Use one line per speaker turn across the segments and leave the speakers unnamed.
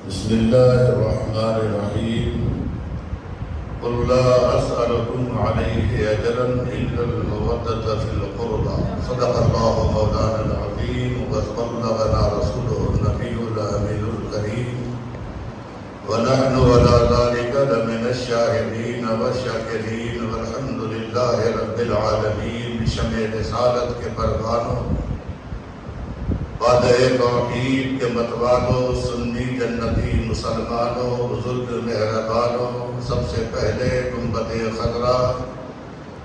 بسم الله الرحمن الرحيم قل لا أسألكم عليه أجرا إلا المودة في القربى صدق الله مولانا العظيم وبلغنا رسوله النبي الأمين الكريم ونحن على ذلك لمن الشاهدين والشاكرين والحمد لله رب العالمين بشمع رسالت کے پروانوں وعدہ توحید کے متوالوں سنی جنتی مسلمانوں بزرگ مہربانوں سب سے پہلے گنبد خضرا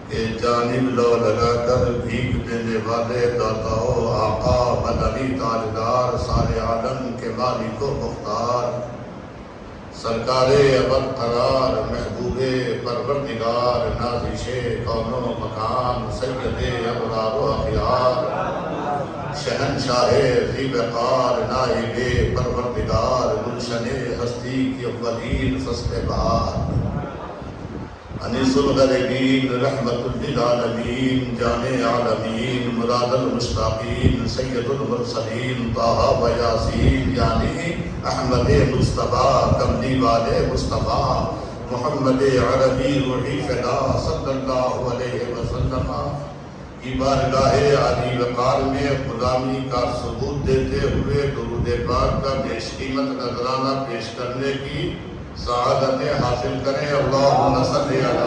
کے جانب لو لگا کر بھیک دینے والے داتاؤ آقا مدنی تاجدار سارے عالم کے مالک و مختار سرکار ابد قرار محبوب پروردگار نازش کون و مکان سید ابرار و اخیار شہنشاہ ذی وقار نائب پروردگار گلشن ہستی کی اولین فصل بہار انیس الغریبین رحمت للعالمین جان عالمین مراد المشتاقین سید المرسلین طہ و یاسین یعنی احمد مصطفیٰ کملی والے مصطفیٰ محمد عربی روحی فدا صلی اللہ علیہ وسلم کی بارگاہ عالی وقار میں غلامی کا ثبوت دیتے ہوئے درود پاک کا بیش قیمت نذرانہ پیش کرنے کی سعادتیں حاصل کریں اللہم صلی علی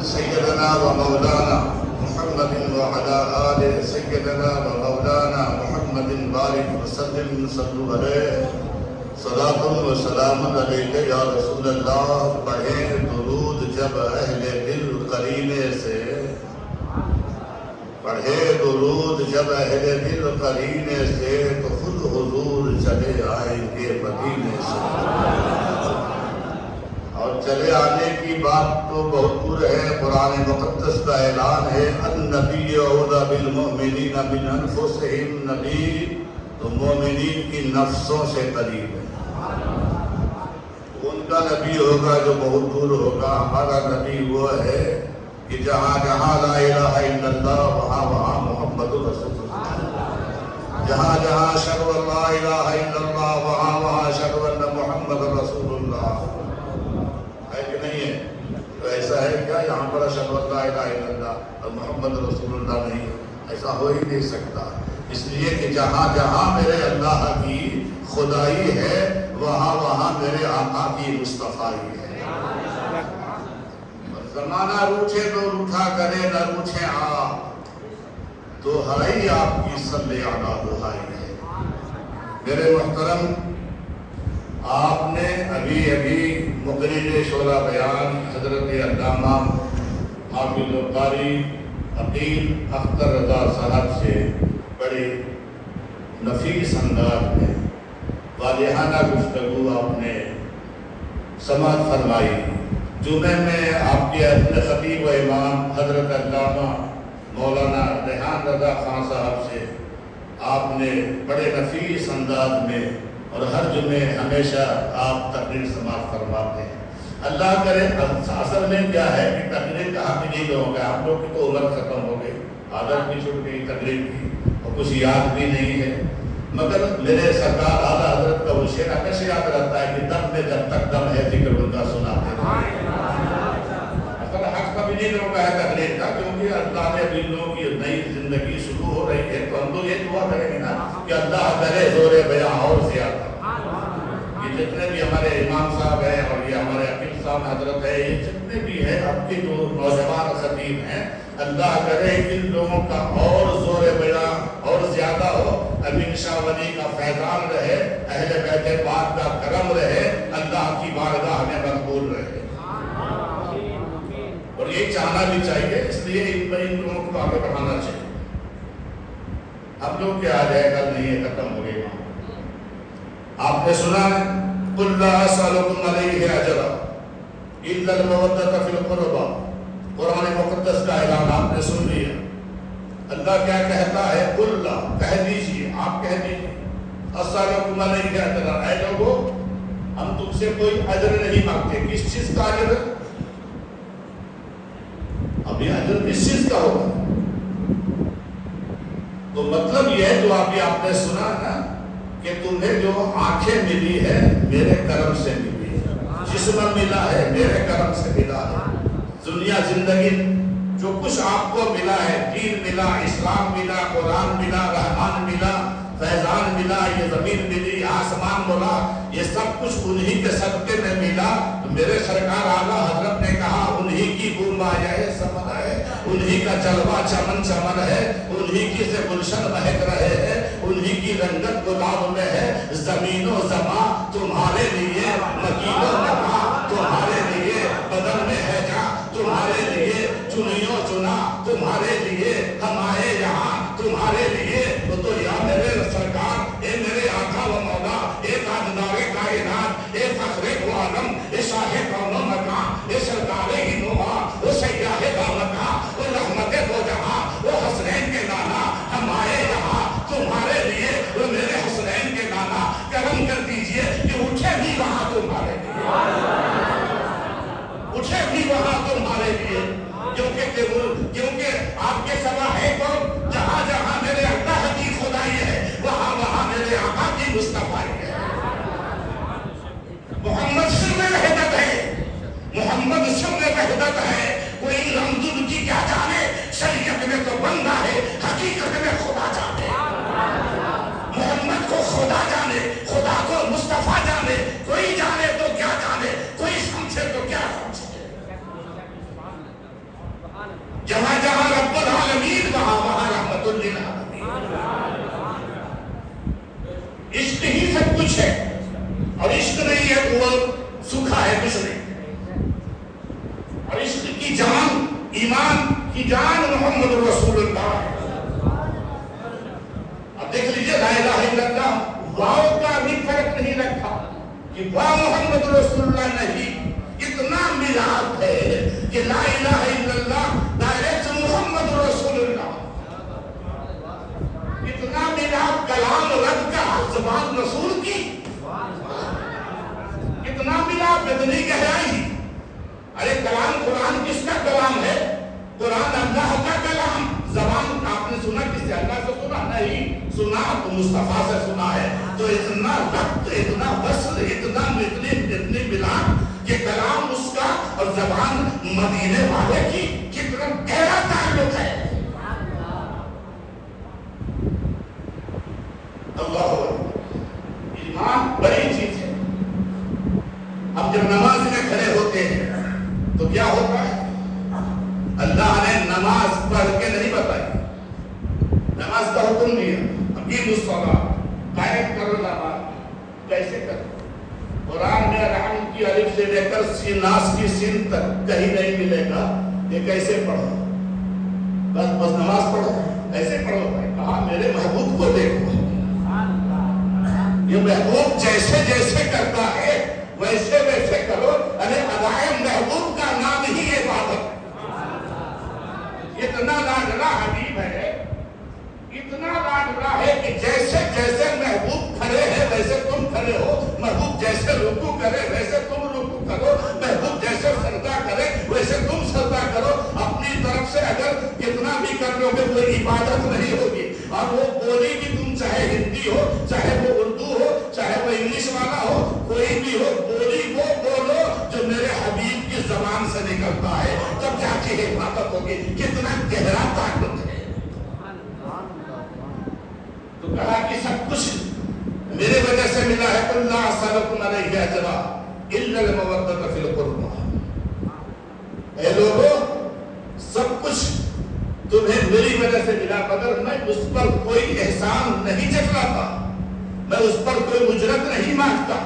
سیدنا و مولانا محمد وعلی آل سیدنا و مولانا محمد بارک وسلم صلو علیہ صلاۃ و سلام علیکہ یا رسول اللہ پڑھیں درود جب اہل دل قرینے سے پڑھے درود جب اہل دل قرینے سے تو خود حضور چلے آئیں گے مدینے سے اور چلے آنے کی بات تو بہت دور ہے قرآن مقدس کا اعلان ہے النبی اولیٰ بالمؤمنین من انفسہم نبی تو مومنین کی نفسوں سے قریب ہے ان کا نبی ہوگا جو بہت دور ہوگا ہمارا نبی وہ ہے کہ جہاں جہاں لا الہ الا اللہ وہاں وہاں محمد رسول اللہ جہاں جہاں اشہد ان لا الہ الا اللہ وہاں وہاں اشہد ان محمد رسول اللہ ہے کہ نہیں ہے؟ تو ایسا ہے کیا یہاں پر اشہد ان لا الہ الا اللہ اور محمد رسول اللہ نہیں ہے؟ ایسا ہو ہی نہیں سکتا اس لیے کہ جہاں جہاں میرے اللہ کی خدائی ہے وہاں وہاں میرے آقا کی مصطفیٰ زمانہ روٹھے تو روٹھا کرے نہ روٹھے آپ دہائی آپ کی صلی علی دہائی ہے میرے محترم آپ نے ابھی مقرر شورا بیان حضرت علامہ حافظ القاری عقیل اختر رضا صاحب سے بڑے نفیس انداز میں واضحانہ گفتگو آپ نے سماعت فرمائی جمعے میں آپ کے اپنے خطیب و امام حضرت علامہ مولانا ریحان رضا خان صاحب سے آپ نے بڑے نفیس انداز میں اور ہر جمعے ہمیشہ آپ تقریر سماعت فرماتے ہیں اللہ کرے اصل میں کیا ہے کہ تقریر کہاں بھی نہیں ہو گیا ہم لوگ کی تو عمر ختم ہو گئی عادت بھی چھوٹ گئی تقریر کی اور کچھ یاد بھی نہیں ہے مگر میرے سرکار اعلیٰ حضرت کا وہ شعر ہمیشہ یاد رہتا ہے کہ دم میں جب تک دم ہے ذکر ان کا سناتے ہیں اصل حق کا بھی نہیں روکا ہے تقریر کا کیونکہ اللہ نے ابھی لوگوں کی نئی زندگی شروع ہو رہی ہے تو ہم تو یہ دعا کریں گے نا کہ اللہ کرے زور بیاں اور زیادہ یہ جتنے بھی ہمارے امام صاحب ہیں اور یہ ہمارے عقیل صاحب حضرت ہے یہ جتنے بھی ہیں اب کے جو نوجوان خطیب ہیں اللہ کرے ان لوگوں کا اور زور بیاں اور زیادہ ہو امین شاہ ولی کا فیضان رہے اہل بیت پاک کا کرم رہے اللہ کی بارگاہ میں مقبول رہے اور یہ چاہنا بھی چاہیے اس لیے ان لوگوں کو آگے بڑھانا چاہیے اب لوگ کیا آ جائے گا نہیں ہے ختم ہو گئی آپ نے سنا قل لا اسألکم علیہ اجرا الا المودۃ فی القربى قرآن مقدس کا اعلان آپ نے سن لیا اللہ کیا کہتا ہے قل لا کہہ دیجئے آپ کہہ دیجئے اسألکم علیہ اجرا اے لوگوں ہم تم سے کوئی اجر نہیں مانگتے کس چیز کا اجر اب یہ اجر کس چیز کا ہوگا تو مطلب یہ ہے جو آپ نے سنا نا کہ تمہیں جو آنکھیں ملی ہے میرے کرم سے ملی ہے، جسم ملا ہے میرے کرم سے ملا ہے، دنیا زندگی جو کچھ آپ کو ملا ہے، دین ملا، اسلام ملا، قرآن ملا، رحمان ملا، فیضان ملا، یہ زمین ملی، آسمان ملا، یہ سب کچھ انہی کے صدقے میں ملا۔ میرے سرکار اعلیٰ حضرت نے کہا انہی کی بومبائے سمن ہے، انہی کا جلوہ چمن چمن ہے، انہی کی سے گلشن مہک رہے ہیں، انہی کی رنگت گلاب میں ہے، زمین و زمان تمہارے لیے، مکین و مکان تمہارے لیے، بدن میں ہے جا تمہارے لیے، چنیوں چنا تمہارے لیے، ہم آئے یہاں تمہارے لیے۔ تو یا میرے سرکار، اے میرے آقا و مولا، اے تاجدار کائنات، اے فخر و عالم، اے شاہ کون و مکان، اے سرکار ہی نوحہ، او سیاہ دامکاں، او رحمت دو جہاں، او حسنین کے نانا، ہم آئے یہاں تمہارے لیے، او میرے حسنین کے نانا، کرم کر دیجئے کہ اٹھے بھی وہاں تمہارے لیے، اٹھے بھی وہاں تمہارے لیے، کیونکہ آپ کے سوا ہے کون؟ جہاں جہاں میرے اللہ کی خدائی ہے، وہاں وہاں میرے آقا کی مصطفیٰ ہے۔ محمد سر وحدت ہے، محمد سر وحدت ہے، کوئی رمز ان کی کیا جانے، شریعت میں تو بندہ ہے، حقیقت میں خدا جانے، محمد کو خدا جانے، خدا کو مصطفیٰ جانے، کوئی جانے تو کیا جانے، کوئی سمجھے تو کیا سمجھے، جہاں جہاں رب العالمین وہاں وہاں رحمت للعالمین۔ عشق ہی سب کچھ ہے، اور عشق نہیں ہے وہ سکھا ہے کچھ نہیں، اور عشق کی جان، ایمان کی جان محمد رسول اللہ ہے۔ اب دیکھ لیجئے لا الہ الا اللہ، واو کا بھی فرق نہیں رکھا کہ واو محمد رسول اللہ نہیں، اتنا ملاپ ہے کہ لا الہ الا اللہ ڈائریکٹ محمد رسول اللہ، اتنا ملاپ کلام رب کا زبان رسول کی، اتنا ملاپ اتنی گہرائی۔ ارے کلام قرآن کس کا کلام ہے؟ قرآن اللہ کا کلام، زبان آپ نے سنا کس سے؟ اللہ سے سنا نہیں، سنا تو مصطفیٰ سے سنا ہے، تو اتنا ربط، اتنا وصل، اتنی ملاپ کہ کلام اس کا اور زبان مدینے والے کی کتنا گہرا تعلق ہے۔ اللہ ایمان بڑی چیز ہے۔ اب جب نماز میں کھڑے ہوتے ہیں تو کیا ہوتا ہے؟ اللہ نے نماز پڑھ کے نہیں بتائی، نماز کا حکم دیا، اقیموا الصلاۃ، قائم کرو نماز، کیسے کرو؟ قرآن میں رحم کی الف سے لے کر ناس کی سین تک کہیں نہیں ملے گا یہ کیسے پڑھو، بس نماز پڑھو، ایسے پڑھو بھائی، کہا میرے محبوب کو دیکھو، یہ محبوب جیسے جیسے کرتا ہے ویسے ویسے کرو۔ ارے ادائے محبوب کا نام ہی عبادت، اتنا لاڈلا حبیب ہے، اتنا لاڈلا ہے کہ جیسے جیسے محبوب کھڑے ہیں ویسے تم کھڑے ہو، محبوب جیسے رکوع کرے ویسے تم رکوع کرو، محبوب جیسے سجدہ کرے ویسے تم سجدہ کرو۔ اپنی طرف سے اگر کتنا بھی کر لو گے وہ عبادت نہیں ہوگی، اور وہ بولی بھی تم چاہے ہندی ہو، چاہے وہ اردو ہو، چاہے وہ انگلش والا ہو، کوئی بھی ہو، بولی وہ بولو جو میرے حبیب کی زبان سے نکلتا ہے، تب جا کے عبادت ہوگی۔ کتنا گہرا تعلق ہے۔ تو کہا کہ سب کچھ میرے وجہ سے ملا ہے، قل لا اسألکم علیہ اجرا الا المودۃ فی القربى۔ اے لوگو سب کچھ تمہیں میری وجہ سے ملا، مگر میں اس پر کوئی احسان نہیں جتلاتا، میں اس پر کوئی اجرت نہیں مانگتا۔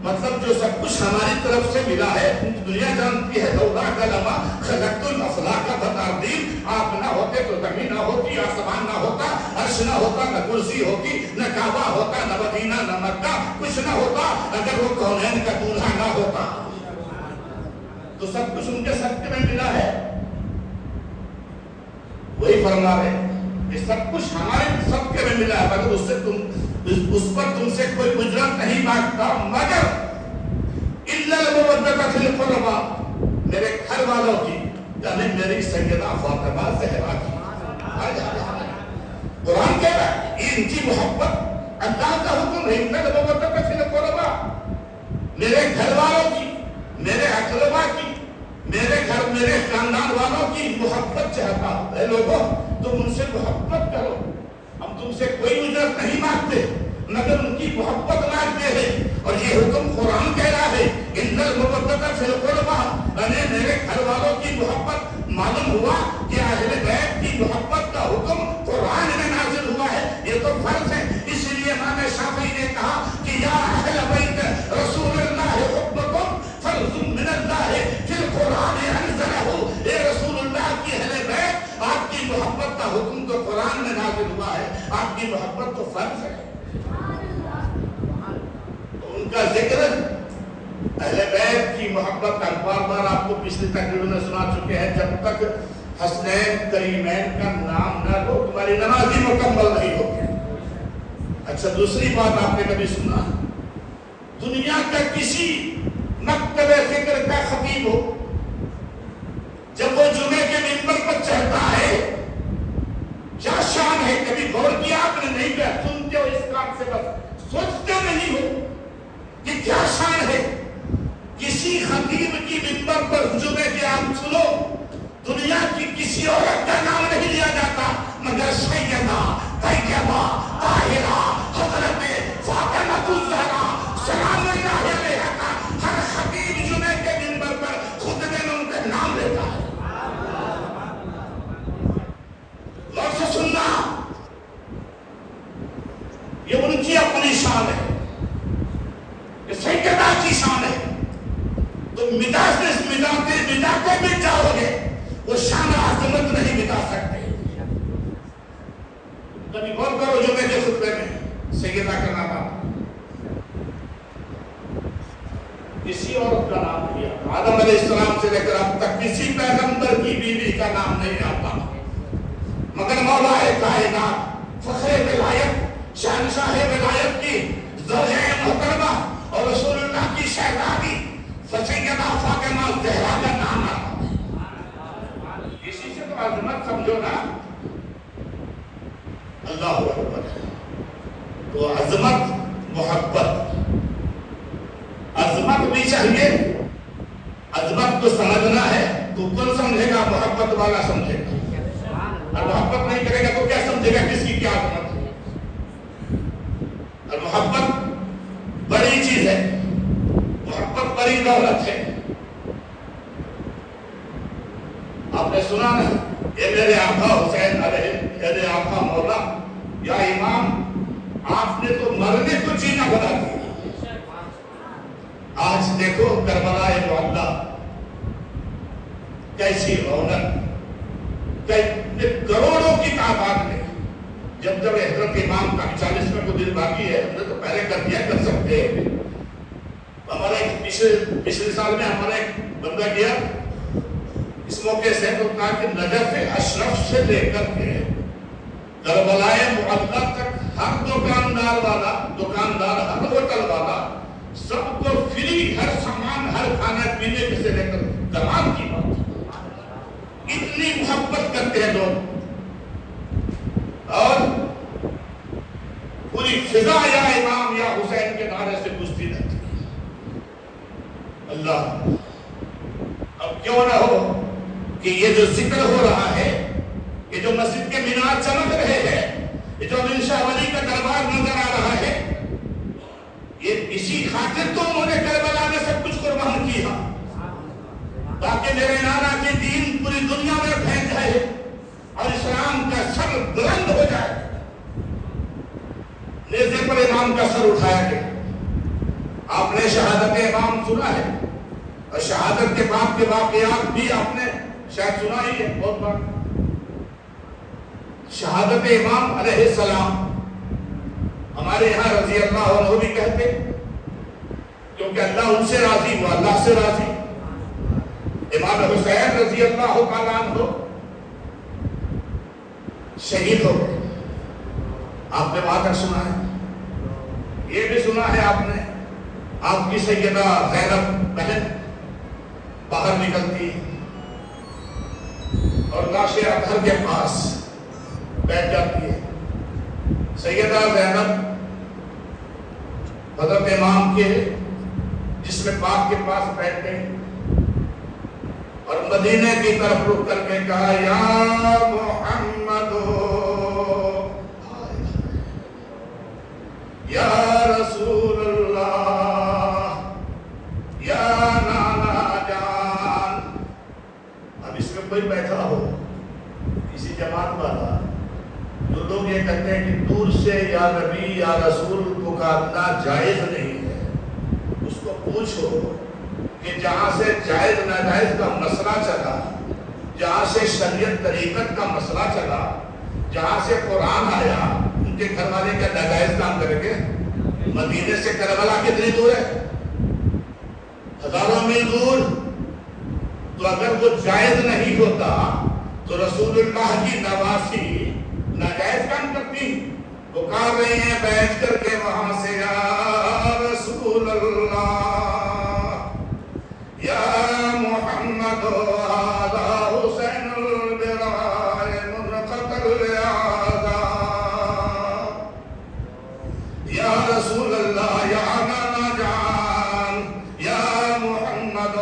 مطلب جو سب کچھ ہماری طرف سے ملا ہے، دنیا جانتی ہے، لولا کلمہ خلقت الافلاق بتعظیم، آپ نہ ہوتے تو زمین نہ ہوتی، آسمان نہ ہوتا، عرش نہ ہوتا، نہ کرسی ہوتی، نہ کعبہ ہوتا، نہ مدینہ، نہ مکہ، کچھ نہ ہوتا اگر وہ کونین کا دولہا نہ ہوتا۔ تو سب کچھ ان کے صدقے میں ملا ہے۔ وہی فرما رہے کہ سب کچھ ہمارے صدقے میں ملا ہے، مگر اس پر تم سے کوئی اجرت نہیں مانگتا، مگر الا المودۃ فی القربى، میرے گھر والوں کی، یعنی میری سیدہ فاطمہ زہرا کی۔ قرآن کہہ رہا ہے ان کی محبت اللہ کا حکم میرے گھر والوں کی، میرے اقربا کی، میرے خاندان والوں کی محبت چاہتا ہوں۔ اے لوگوں، تم ان سے محبت کرو، ہم تم سے کوئی اجرت نہیں مانگتے مگر ان کی محبت مانگتے ہیں۔ اور یہ حکم قرآن کہہ رہا ہے ان المودۃ فی القربى، میرے گھر والوں کی محبت۔ معلوم ہوا کہ اہل بیت کی محبت کا حکم قرآن میں نازل ہوا ہے، یہ تو فرض ہے۔ اس لیے امام شافعی نے کہا کہ یا اہل بیت رسول اللہ حبکم فرض من اللہ فی القرآن انزلہ، اے رسول اللہ کی اہل بیت، آپ کی محبت کا حکم تو قرآن میں نازل ہوا ہے، آپ کی محبت تو فرض ہے۔ ان کا ذکر اہل بیت کی محبت کا بار بار آپ کو پچھلی تقریب میں سنا چکے ہیں، جب تک حسنین کریمین کا نام نہ لو تمہاری نماز ہی مکمل نہیں ہوگی۔ اچھا، دوسری بات آپ نے کبھی سنا دنیا کا کسی مکتب فکر کا خطیب ہو جب وہ جمعے کے منبر پر چڑھتا ہے کیا شان ہے؟ کبھی غور کیا آپ نے؟ نہیں کیا؟ سنتے ہو اس کام سے، بس سوچتے نہیں ہو کہ کیا شان ہے کسی خطیب کی منبر پر جمعے کے آپ سنو، دنیا کی کسی عورت کا نام نہیں لیا جاتا مگر سیدہ طیبہ طاہرہ حضرت فاطمہ الزہرا سلام اللہ علیہا کا ہر خطیب جمعے کے منبر پر خطبے میں ان کا نام لیتا ہے۔ غور سے سننا، یہ ان کی اپنی شان ہے، یہ سیدہ کی شان ہے۔ تو مٹاتے بھی جاؤ گے وہ شان عظمت نہیں مٹا سکتے۔ کبھی غور کرو جمعے کے خطبے میں سیدہ کا نام آتا، کسی عورت کا نام نہیں آتا۔ آدم علیہ السلام سے لے کر اب تک کسی پیغمبر کی بیوی کا نام نہیں آتا، مگر مولا کائنات فخر ولایت شہنشاہ ولایت کی زوجہ محترمہ اور رسول اللہ کی شہزادی سیدہ فاطمہ الزہرا کا نام آتا ہے۔ اسی سے تو عظمت سمجھو نا، اللہ اکبر۔ تو عظمت محبت، عظمت بھی چاہیے، عظمت کو سمجھنا ہے تو کون سمجھے گا؟ محبت والا سمجھے گا، اور محبت نہیں کرے گا تو کیا سمجھے گا کس کی کیا عظمت ہے؟ اور محبت بڑی چیز ہے، محبت بڑی دولت ہے۔ آپ نے سنا نا، یہ میرے آقا حسین علیہ، میرے آقا مولا یا امام، آپ نے تو مرنے کو جینا بنا دیا۔ آج دیکھو کربلا معلیٰ کیسی رونق، کروڑوں کی تعداد میں، جب حضرت امام کا 40 کو دن باقی ہے، ہم نے تو پہلے کر دیا، کر سکتے ہیں۔ ہمارا پچھلے سال میں ہمارا ایک بندہ گیا اس موقع سے، تو کہا کہ نجف اشرف سے لے کر کے کربلا معلیٰ تک ہر دکاندار، ہر ہوٹل والا سب کو فری ہر سامان، ہر کھانا پینے سے لے کر کمال کی بات، اتنی محبت کرتے ہیں لوگ۔ اور پوری فضا یا امام یا حسین کے نعرے سے گونجتی رہتی ہے۔ اللہ، اب کیوں نہ ہو کہ یہ جو ذکر ہو رہا ہے، یہ جو مسجد کے مینار چمک رہے ہیں، یہ جو امین شاہ ولی کا دربار نظر آ رہا ہے، یہ اسی خاطر تو انہوں نے کربلا میں سب کچھ قربان کیا تاکہ میرے نانا کے دین پوری دنیا میں پھیل جائے اور اسلام کا سر بلند ہو جائے۔ نیزے پر امام کا سر اٹھایا گیا۔ آپ نے شہادت امام سنا ہے، اور شہادت کے بعد کے واقعات بھی آپ نے شاید سنا ہی ہے بہت بار۔ شہادت امام علیہ السلام ہمارے یہاں رضی اللہ عنہ بھی کہتے، کیونکہ اللہ ان سے راضی ہوا، اللہ سے راضی۔ امام حسین رضی اللہ تعالیٰ عنہ شہید ہو گئے، آپ نے وہاں تک سنا ہے۔ یہ بھی سنا ہے آپ نے، آپ کی سیدہ زینب بہن باہر نکلتی اور لاش اطہر کے پاس بیٹھ جاتی ہے۔ سیدہ زینب حضرت امام کے جسم پاک کے پاس بیٹھے اور مدینے کی طرف رخ کر کے کہا یا محمد یا رسول اللہ یا نانا جان. اب اس میں کوئی بیٹھا ہو کسی جماعت والا جو لوگ یہ کہتے ہیں کہ دور سے یا نبی یا رسول پکارنا جائز نہیں ہے، اس کو پوچھو کہ جہاں سے جائز ناجائز کا مسئلہ چلا، جہاں سے شریعت طریقت کا مسئلہ چلا، جہاں سے قرآن آیا، ان کے گھر والے کیا ناجائز کام کریں گے؟ مدینے سے کربلا کتنی دور ہے؟ ہزاروں میل دور. تو اگر وہ جائز نہیں ہوتا تو رسول اللہ کی نواسی ناجائز کام کرتی. پکار رہی ہیں بیٹھ کر کے وہاں سے یا رسول اللہ یا محمد هذا حسین البرائے منقتل آزا یا رسول اللہ یا نانا جان یا محمد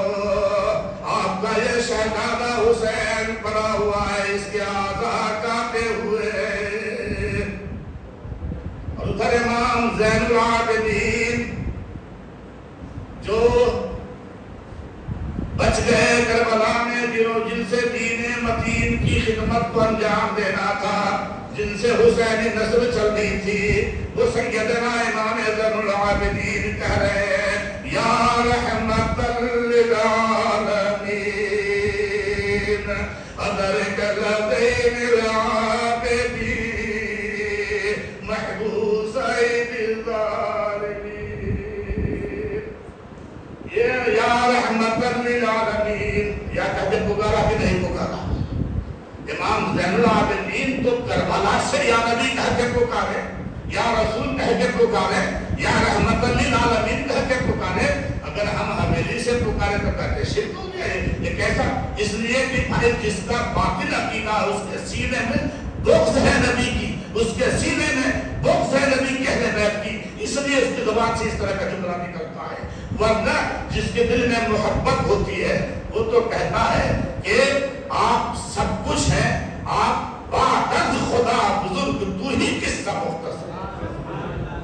آپ کا یہ شہزادہ حسین پڑا ہوا ہے، اس کے آزا کاٹے ہوئے. اور ادھر امام زین العابدین جو بچ گئے کربلا میں، جن سے دین متین کی خدمت کو انجام دینا تھا، جن سے حسینی نسل چلنی تھی، وہ سیدنا امام زین العابدین کہہ رہے ہیں یا رحمت للعالمین ادرک لدین العابدین محبوس عید الظالمین. یہ یا رحمت للعالمین یا کہتے پکارا کہ نہیں پکارا؟ امام زین العابدین تو کربلا سے یا نبی کہہ کے پکارے، یا رسول کہہ کے پکارے، یا رحمت للعالمین کہہ کے پکارے. اگر ہم حویلی سے پکارے تو کہتے شرک ہو گیا. یہ کیسا؟ اس لیے کہ بھائی جس کا باطل عقیدہ اس کے سینے میں بغض ہے نبی کی، اس کے سینے میں بغض ہے نبی کے اہل بیت کی، اس لیے اس کی زبان سے اس طرح کا جملہ نکلتا ہے. ورنہ جس کے دل میں محبت ہوتی ہے وہ تو کہتا ہے کہ آپ سب کچھ ہیں، آپ باعث خدا بزرگ تو ہی کس کا مختصر.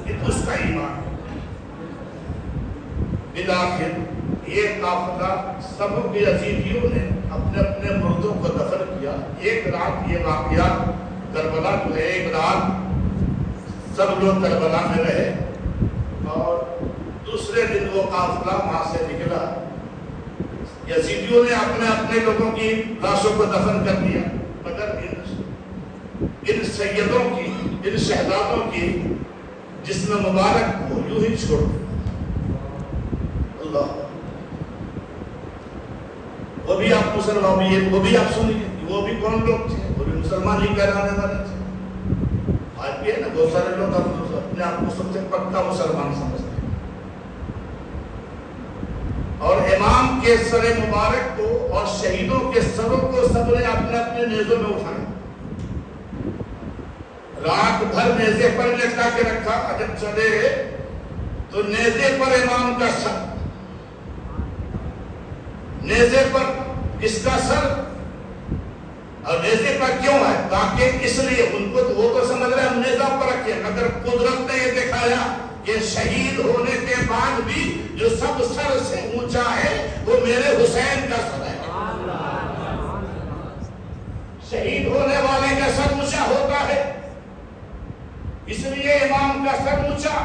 یہ تو اس کا ایمان ہے. بلاخر یہ قافلہ سب کے یزیدیوں نے اپنے اپنے مردوں کو دفن کیا. ایک رات یہ واقعہ کربلا جو ہے، ایک رات سب لوگ کربلا میں رہے اور دوسرے دن وہ قافلہ وہاں سے نکلا. یزیدیوں نے اپنے اپنے لوگوں کی لاشوں کو دفن کر دیا، مگر ان سیدوں کی، ان شہزادوں کی جسم مبارک کو یوں ہی چھوڑ دیا. اللہ، وہ بھی آپ مسلمان، وہ بھی آپ سنیے، وہ بھی کون لوگ تھے؟ وہ بھی مسلمان ہی کہلانے والے تھے. آج بھی ہے نا بہت سارے لوگ اپنے آپ کو سب سے پکا مسلمان سمجھتے ہیں. اور امام کے سر مبارک کو اور شہیدوں کے سروں کو سب نے اپنے اپنے نیزوں میں اٹھایا، رات بھر نیزے پر لٹکا کے رکھا. جب چلے تو نیزے پر امام کا سر، نیزے پر کس کا سر؟ اور نیزے پر کیوں ہے؟ تاکہ اس لیے ان کو وہ تو سمجھ رہے ہم نیزہ پر رکھے، مگر قدرت نے یہ دکھایا کہ شہید ہونے کے بعد بھی جو سب سر سے اونچا ہے وہ میرے حسین کا سر ہے. شہید ہونے والے کا سر اونچا ہوتا ہے، اس لیے امام کا سر اونچا.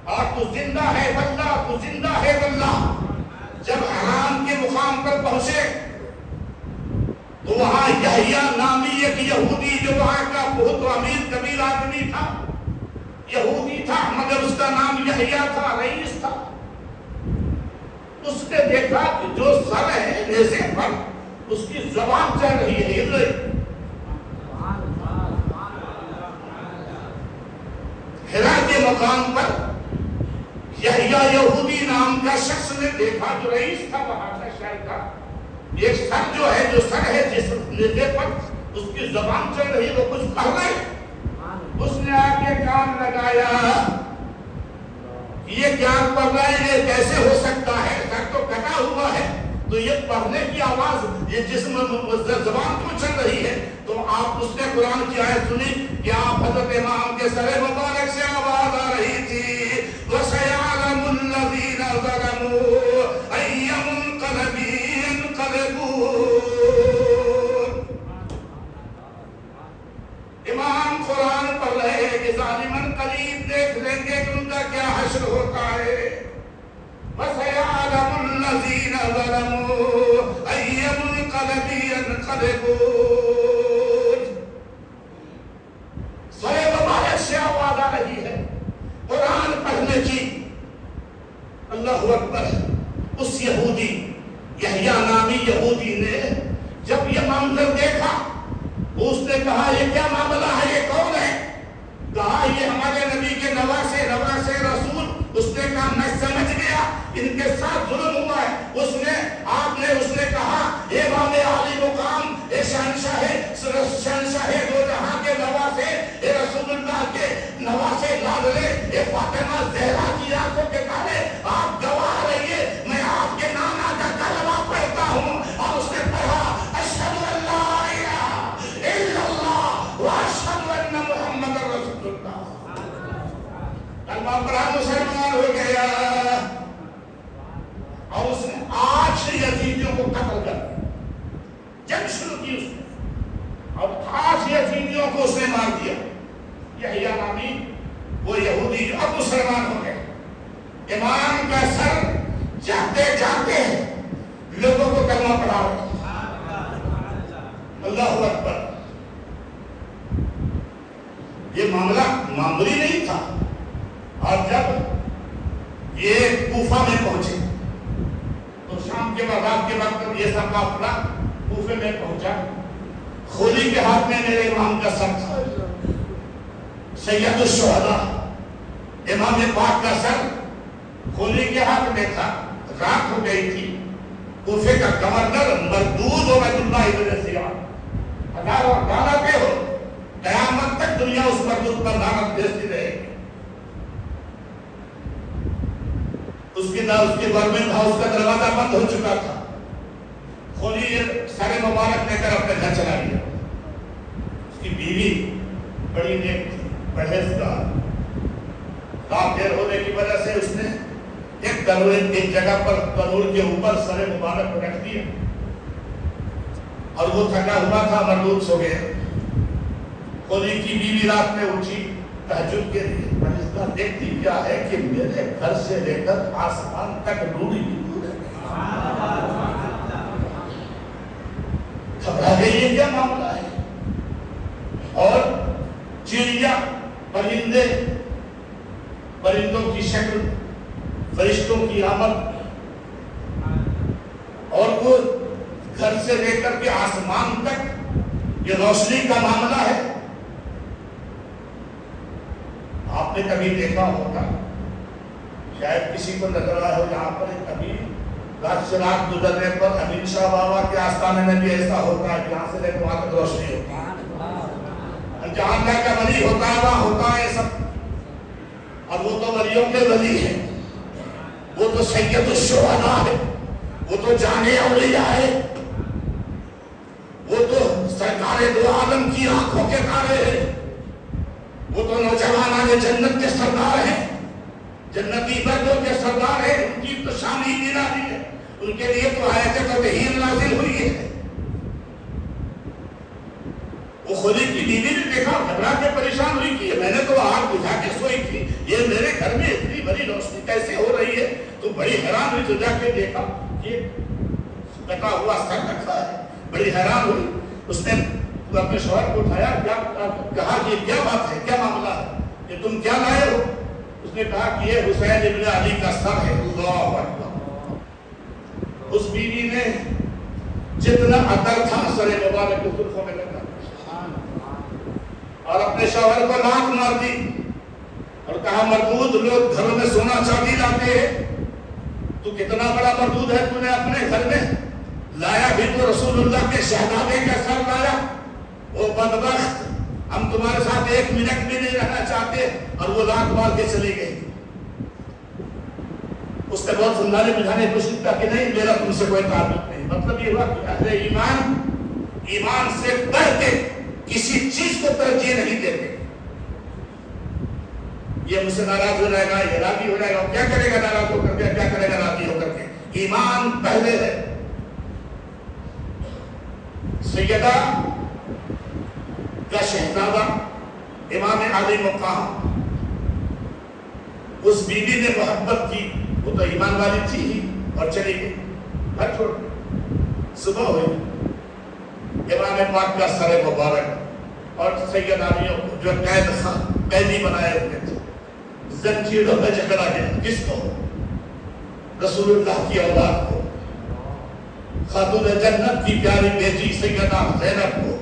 اور تو زندہ ہے واللہ، تو زندہ ہے واللہ. جب حرام کے مقام پر پہنچے تو وہاں یحییٰ نامی ایک یہودی جو وہاں کا بہت امیر کبیر آدمی تھا، یہودی تھا مگر اس کا نام یحییٰ تھا، رئیس تھا. اس نے دیکھا کہ جو سر ہے نیزے پر اس کی زبان چل رہی ہے، ہل رہی. حرا کے مقام پر یحییٰ یہودی نام کا شخص نے دیکھا جو رئیس تھا وہاں کا شہر کا، ایک سر جو ہے، جو سر ہے جس نیزے پر اس کی زبان چل رہی، وہ کچھ کہہ رہا ہے. اس نے آ کے کان لگایا یہ کیا پڑھ رہا ہے، یہ کیسے ہو سکتا ہے، سر تو کٹا ہوا ہے، تو یہ پڑھنے کی آواز یہ جسم زبان کیوں چل رہی ہے؟ تو آپ اس نے قرآن کی آیت سنی کہ آپ حضرت امام کے سر مبارک سے آواز آ رہی تھی وَسَيَعْلَمُ الَّذِينَ ظَلَمُوا أَيَّ مُنقَلَبٍ يَنقَلِبُونَ۔ امام قرآن پڑھ رہے ہیں کہ ظالمن قریب دیکھ لیں گے کہ ان کا کیا حشر ہوتا ہے۔ وَسَيَعْلَمُ الَّذِينَ ظَلَمُوا أَيَّ مُنقَلَبٍ يَنقَلِبُونَ۔ سورہ مبارک سے آواز آ رہی ہے قرآن پڑھنے کی۔ اللہ اکبر۔ اس یہودی یحییٰ نامی یہودی نے جب یہ منظر دیکھا، اس نے کہا یہ کیا معاملہ ہے، یہ کون ہے؟ کہا یہ ہمارے نبی کے نواسے رسول۔ اس نے کہا میں سمجھ گیا ان کے ساتھ ظلم ہوا ہے۔ اس نے کہا یہ امام عالی مقام، یہ شہنشاہ دو جہاں کے نواسے، یہ رسول اللہ کے نواسے لاڈلے، یہ فاطمہ زہرا کی آنکھوں کے تارے، آپ گواہ رہیے میں آپ کے نانا کا کلمہ پڑھتا ہوں۔ اور اس نے پڑھا اشہد ان لا الہ الا اللہ واشہد ان محمد رسول اللہ۔ کلمہ پڑھا مسلمان ہو گیا، اور اس نے 8 یزیدیوں کو قتل کر جنگ شروع کی اس نے، اور 8 یزیدیوں کو اس نے مار دیا۔ یحییٰ نامی وہ یہودی جو اب مسلمان ہو گئے، امام کا سر جاتے جاتے لوگوں کو کلمہ پڑھا رہا۔ اللہ اکبر۔ یہ معاملہ معمولی نہیں تھا، اور جب یہ کوفہ میں پہنچے تو شام کے بعد کے وقت یہ سب قافلہ کوفے میں پہنچا۔ خولی کے ہاتھ میں میرے امام کا سر تھا، سید الشہداء امام پاک کا سر خولی کے ہاتھ میں تھا۔ رات ہو گئی تھی، کوفے کا گورنر مردود عبید اللہ ابن زیاد ہزاروں لعنتیں ہو، قیامت تک دنیا اس مردود پر لعنت بھیجتی رہے گی۔ اس کے گورنمنٹ ہاؤس کا دروازہ بند ہو چکا تھا۔ خولی سر مبارک لے کر اپنے گھر چلا گیا۔ اس کی بیوی بڑی نیک تھی، پرہیزگار۔ رات دیر ہونے کی وجہ سے اس نے ایک جگہ پر تنور کے اوپر سر مبارک رکھ دیا، اور وہ تھکا ہوا تھا، مردود سو گیا۔ خولی کی بیوی رات میں اٹھی تہجد کے لیے، پرہیزگار دیکھتی کیا ہے کہ میرے گھر سے لے کر آسمان تک نور ہی نور ہے۔ گھبرا گئی، یہ کیا معاملہ ہے؟ اور چڑیا، پرندوں کی شکل، فرشتوں کی آمد، اور وہ گھر سے لے کر کے آسمان تک یہ روشنی کا معاملہ ہے۔ آپ نے کبھی دیکھا ہوگا، شاید کسی کو نظر آیا ہو، یہاں پر کبھی رات سے رات گزرنے پر امین شاہ بابا کے آستانے میں بھی ایسا ہوتا ہے، جہاں سے لے کر وہاں تک روشنی ہوتی ہے۔ جہاں اللہ کا ولی ہوتا ہے وہاں ہوتا ہے سب، اور وہ تو ولیوں کے ولی ہے، وہ تو سید الشہداء ہے، وہ تو جانے اولیاء ہے، وہ تو سرکار دو عالم کی آنکھوں کے تارے ہیں، وہ تو نوجوانان جنت کے سردار ہیں، جنتی بردوں کے سردار ہیں۔ ان کی تو شان ہی نرالی ہے، ان کے لیے تو آیت تطہیر نازل ہوئی ہے۔ وہ خولی کی بیوی نے دیکھا، گھبرا کے پریشان ہوئی کہ میں نے تو آگ بجھا کے سوئی تھی، یہ میرے گھر میں اتنی بڑی روشنی کیسے ہو رہی ہے؟ تو بڑی حیران ہوئی، تو جا کے دیکھا کہ کٹا ہوا سر رکھا ہے۔ بڑی حیران ہوئی، اس نے اپنے شوہر کو اٹھایا، کہا کہ کیا بات ہے، کیا معاملہ ہے، کہ تم کیا لائے ہو؟ اس نے کہا کہ یہ حسین ابن علی کا سر ہے۔ اللہ اکبر۔ اس بیوی نے جتنا عطر تھا سر مبارک کے زلفوں میں لگا، اور اپنے شوہر کو لات مار دی، اور کہا مردود لوگ گھروں میں سونا چاندی لاتے ہیں، تو کتنا بڑا مردود ہے، تو نے اپنے گھر میں لایا بھی تو رسول اللہ کے شہزادے کا سر لایا۔ وہ بدبخت، ہم تمہارے ساتھ 1 منٹ بھی نہیں رہنا چاہتے، اور وہ لات مار کے چلی گئی۔ اس نے بہت سمجھانے بجھانے کی کوشش کیا کہ نہیں میرا تم سے کوئی تعلق نہیں. مطلب یہ ہوا کہ اہل ایمان سے بڑھ کے کسی چیز کو ترجیح نہیں دیتے. یہ مجھ سے ناراض ہو جائے گا, یہ راضی ہو جائے گا, کیا کرے گا ناراض ہو کر کے, کیا کرے گا راضی ہو کر کے. ایمان پہلے ہے. سیدہ کا شہزادہ امام علی مقام, اس بیوی نے محبت کی, وہ تو ایمان والی تھی ہی, اور چلی گئی گھر چھوڑ. صبح ہوئی, امام پاک کا سر مبارک اور سید علیوں کو جو قیدی بنائے ہوئے تھے زنجیروں میں جکڑا گیا. کس کو؟ رسول اللہ کی اولاد کو, خاتون جنت کی پیاری بیٹی سیدہ زینب کو,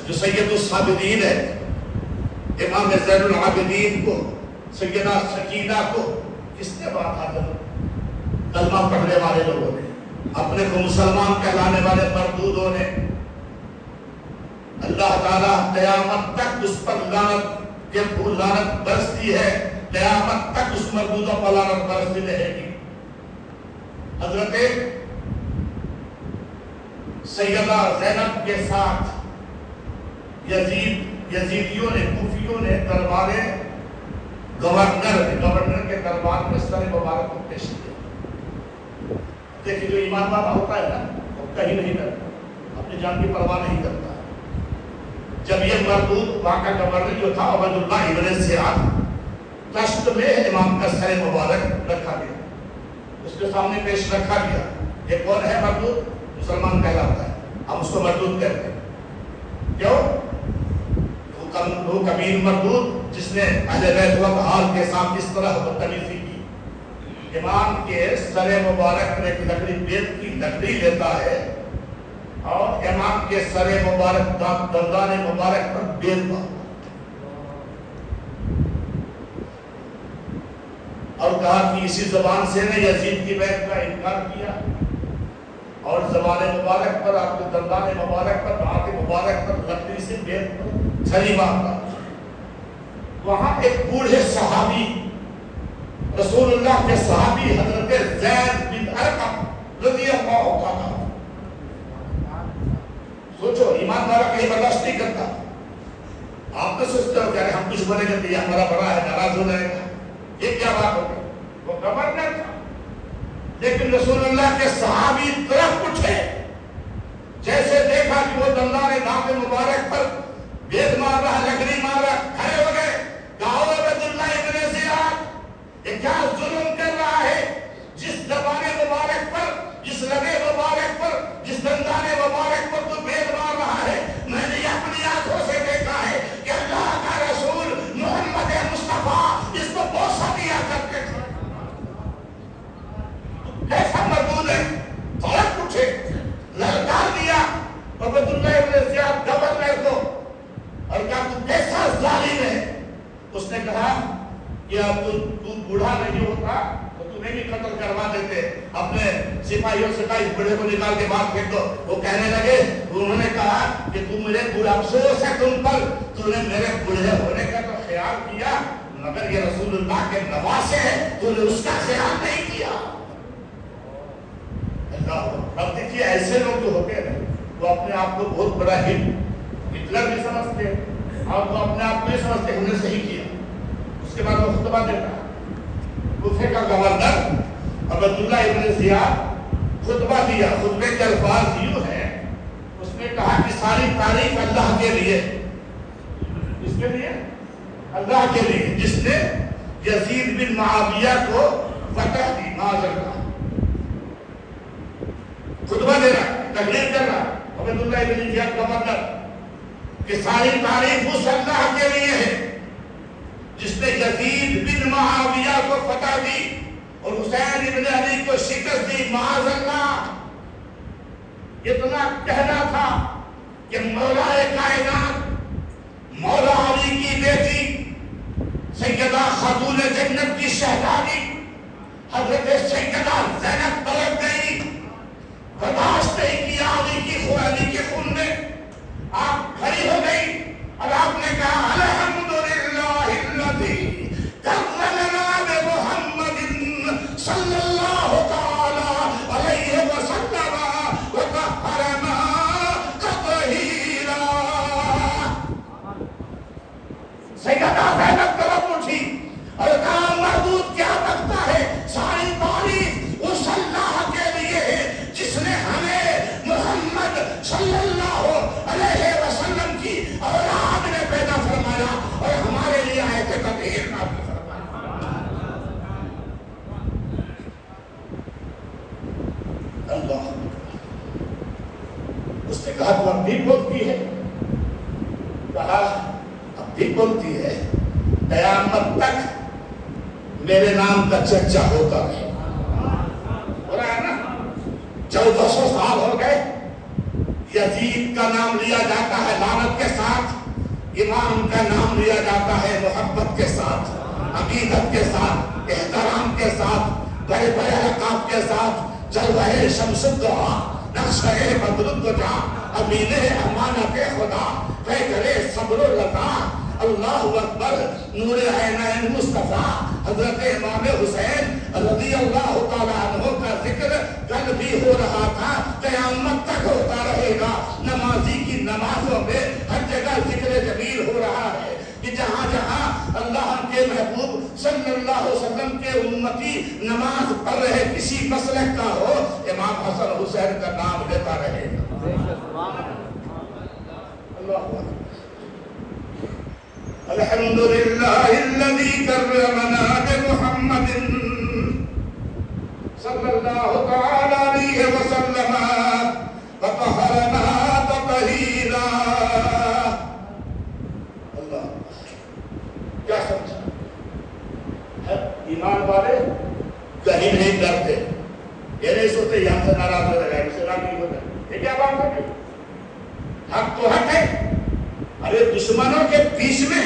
جو سید الصابرین ہے, امام زین العابدین کو, سیدہ سکینہ کو. کس نے بات آدم کلمہ پڑھنے والے لوگوں نے, اپنے کو مسلمان کہلانے والے مردودوں نے. اللہ تعالیٰ قیامت تک اس پر لعنت کے لعنت برستی ہے, قیامت تک اس مردودوں پر لعنت برستی رہے گی. حضرت سیدہ زینب کے ساتھ یزیدیوں نے, کوفیوں نے دربار گورنر کے دربار میں سر مبارک کو پیش کیا. دیکھیں جو ایمان والا ہوتا ہے نا وہ کہیں نہیں ڈرتا, اپنی جان کی پرواہ نہیں کرتا. جب یہ مردود وہاں کا گورنر جو تھا عبد اللہ ابن زیاد, تشت میں امام کا سر مبارک رکھا گیا, اس کے سامنے پیش رکھا گیا. یہ کون ہے مردود؟ مسلمان کہلاتا ہے, ہم اس کو مردود کہتے ہیں. کیوں؟ وہ کبیر مردود جس نے اہل بیت وال کے ساتھ اس طرح بدتمیزی کی. امام کے سر مبارک میں ایک لکڑی, بیت کی لکڑی لیتا ہے اور امام کے سر مبارک دندان مبارک پر بیت مارتا اور کہا کہ اسی زبان سے نے یزید کی بیعت کا انکار کیا, اور زبان مبارک پر, آپ کے دندان مبارک پر, ہاتھ مبارک پر لکڑی سے بیت پر چھری مارتا. وہاں ایک بوڑھے صحابی, رسول اللہ کے صحابی حضرت زید بن ارقم رضی اللہ عنہ, سوچو ایمان والا کہیں برداشت نہیں کرتا. آپ تو سوچتے ہو کہ ہم کچھ بنے گا تو یہ ہمارا بڑا ہے, ناراض ہو جائے گا, یہ کیا بات ہوگی. وہ گورنر تھا, لیکن رسول اللہ کے صحابی طرف اٹھے, جیسے دیکھا کہ وہ دندان دانت مبارک پر بیت مار رہا, لکڑی مار رہا, کھڑے ہو گئے. کہا عبد اللہ ابن زیاد یہ کیا ظلم کر رہا ہے, جس زبان مبارک پر, جس لبے مبارک پر, جس دندان مبارک پر تو بیت مار رہا ہے. میں نے اپنی آنکھوں سے دیکھا ہے کہ اللہ کا رسول محمد مصطفیٰ اس کو بوسہ دیا کرتے تھے. ایسا مردود ہے, فوراً اٹھے, للکار دیا عبد اللہ ابن زیاد گورنر کو, اور کہا تو کیسا ظالم ہے. اس نے کہا کہ اب تو بوڑھا نہیں ہوتا تو تمہیں بھی قتل کروا دیتے, اپنے سپاہیوں سے کہا اس بوڑھے کو نکال کے باہر پھینک دو. وہ کہنے لگے, انہوں نے کہا کہ تم میرے بوڑھا, افسوس ہے تم پر, تو نے میرے بوڑھے ہونے کا تو خیال کیا, مگر یہ رسول اللہ کے نواسے ہیں, تو نے اس کا خیال نہیں کیا. اللہ, اب دیکھیے ایسے لوگ جو ہوتے ہیں وہ اپنے آپ کو بہت بڑا ہٹلر بھی سمجھتے ہیں, اور وہ اپنے آپ کو یہ سمجھتے ہیں ہم نے صحیح کیا. اس کے بعد وہ خطبہ دیتا ہے. کوفے کا گورنر عبد اللہ ابن زیاد خطبہ دیا. خطبے کے الفاظ یوں ہیں, اس نے کہا کہ ساری تعریف اللہ کے لیے. اس کے لیے, اللہ کے لیے, جس نے یزید بن معاویہ کو فتح دی. معاذ اللہ, خطبہ دے رہا, تقریر کر رہا عبد اللہ ابن زیاد گورنر, کہ ساری تعریف اس اللہ کے لیے ہے جس نے یزید بن معاویہ کو فتح دی اور حسین ابن علی کو شکست دی. معاذ اللہ, اتنا کہنا تھا کہ مولا کائنات, مولا علی کی بیٹی سیدہ خاتون جنت کی شہزادی حضرت سیدہ زینب طلب گئی, برداشت نہیں کیا علی کی خون میں, آپ کھڑی ہو گئی اور آپ نے کہا الحمدللہ الذی کرمنا بمحمد کہا تو اب بھی بولتی ہے؟ کہا اب بھی بولتی ہے، قیامت تک میرے نام کا چرچا ہوتا رہے. ہو رہا ہے نا؟ 1400 سال ہو گئے، یزید کا نام لیا جاتا ہے لعنت کے ساتھ، امام کا نام لیا جاتا ہے محبت کے ساتھ، عقیدت کے ساتھ، احترام کے ساتھ، بڑے بڑے القاب کے ساتھ. چل رہے شمس الدعا، نقشہ بدر الدجا، امین امانت خدا، پیکرے صبر و رضا، اللہ اکبر، نور عینین مصطفیٰ حضرت امام حسین رضی اللہ تعالیٰ عنہ کا ذکر کل بھی ہو رہا تھا، قیامت تک ہوتا رہے گا. نمازی کی نمازوں میں ہر جگہ ذکر جمیل ہو رہا ہے کہ جہاں جہاں اللہ کے محبوب صلی اللہ علیہ وسلم کے امتی نماز پڑھ رہے کسی مسلک کا ہو، امام حسن حسین کا نام لیتا رہے گا. اللہ الحمدللہ الذی کرمنا بمحمد صلی اللہ تعالی علیہ وسلم وطہرنا تطہیرا. اللہ کیا سمجھا؟ ایمان والے کہیں نہیں ڈرتے، یہ نہیں سوچتے یہاں سے ناراض ہو جائے گا، اسے راضی ہو جائے. یہ کیا بات ہے؟ حق تو حق ہے. ارے دشمنوں کے بیچ میں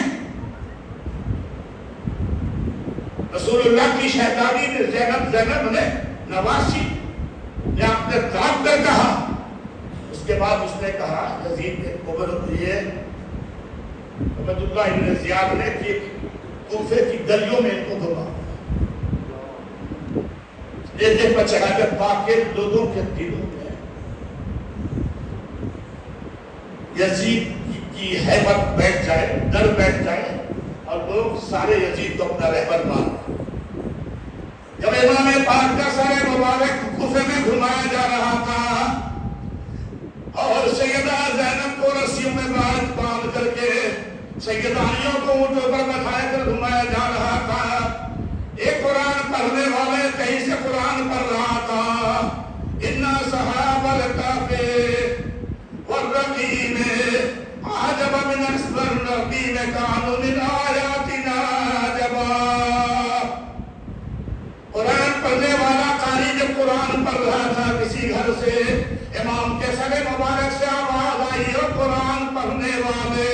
رسول اللہ کی شہزادی نے زینب نے نواسی نے اپنے طرف کر کہا. اس کے بعد اس نے کہا یزید نے عبد اللہ ابن زیاد نے کہ کوفے کی گلیوں میں ان کو دھوکا ایک پر چڑھا کر تاکہ لوگوں کے دلوں میں یزید کی ہیبت بیٹھ جائے، ڈر بیٹھ جائے اور لوگ سارے یزید کو اپنا رہبر مان. جب امام پاک کا سر مبارک کوفے میں گھمایا جا رہا تھا اور سیدہ زینب کو رسیوں میں باندھ کر کے سیدانیوں کو اونٹوں پر بٹھا کر گھمایا جا رہا تھا، ایک قرآن پڑھنے والے کہیں سے قرآن پڑھ رہا تھا. اِنَّا صَحَابَ الْكَافِ وَالرَّقِيمِ عَجَبَ مِنْ أَكْبَرِ الرَّقِيمِ كَانُوا مِنْ آيَاتِنَا عَجَبًا. قرآن پڑھنے والا قاری جب قرآن پڑھ رہا تھا کسی گھر سے، امام کے سر مبارک سے آواز آئی اور قرآن پڑھنے والے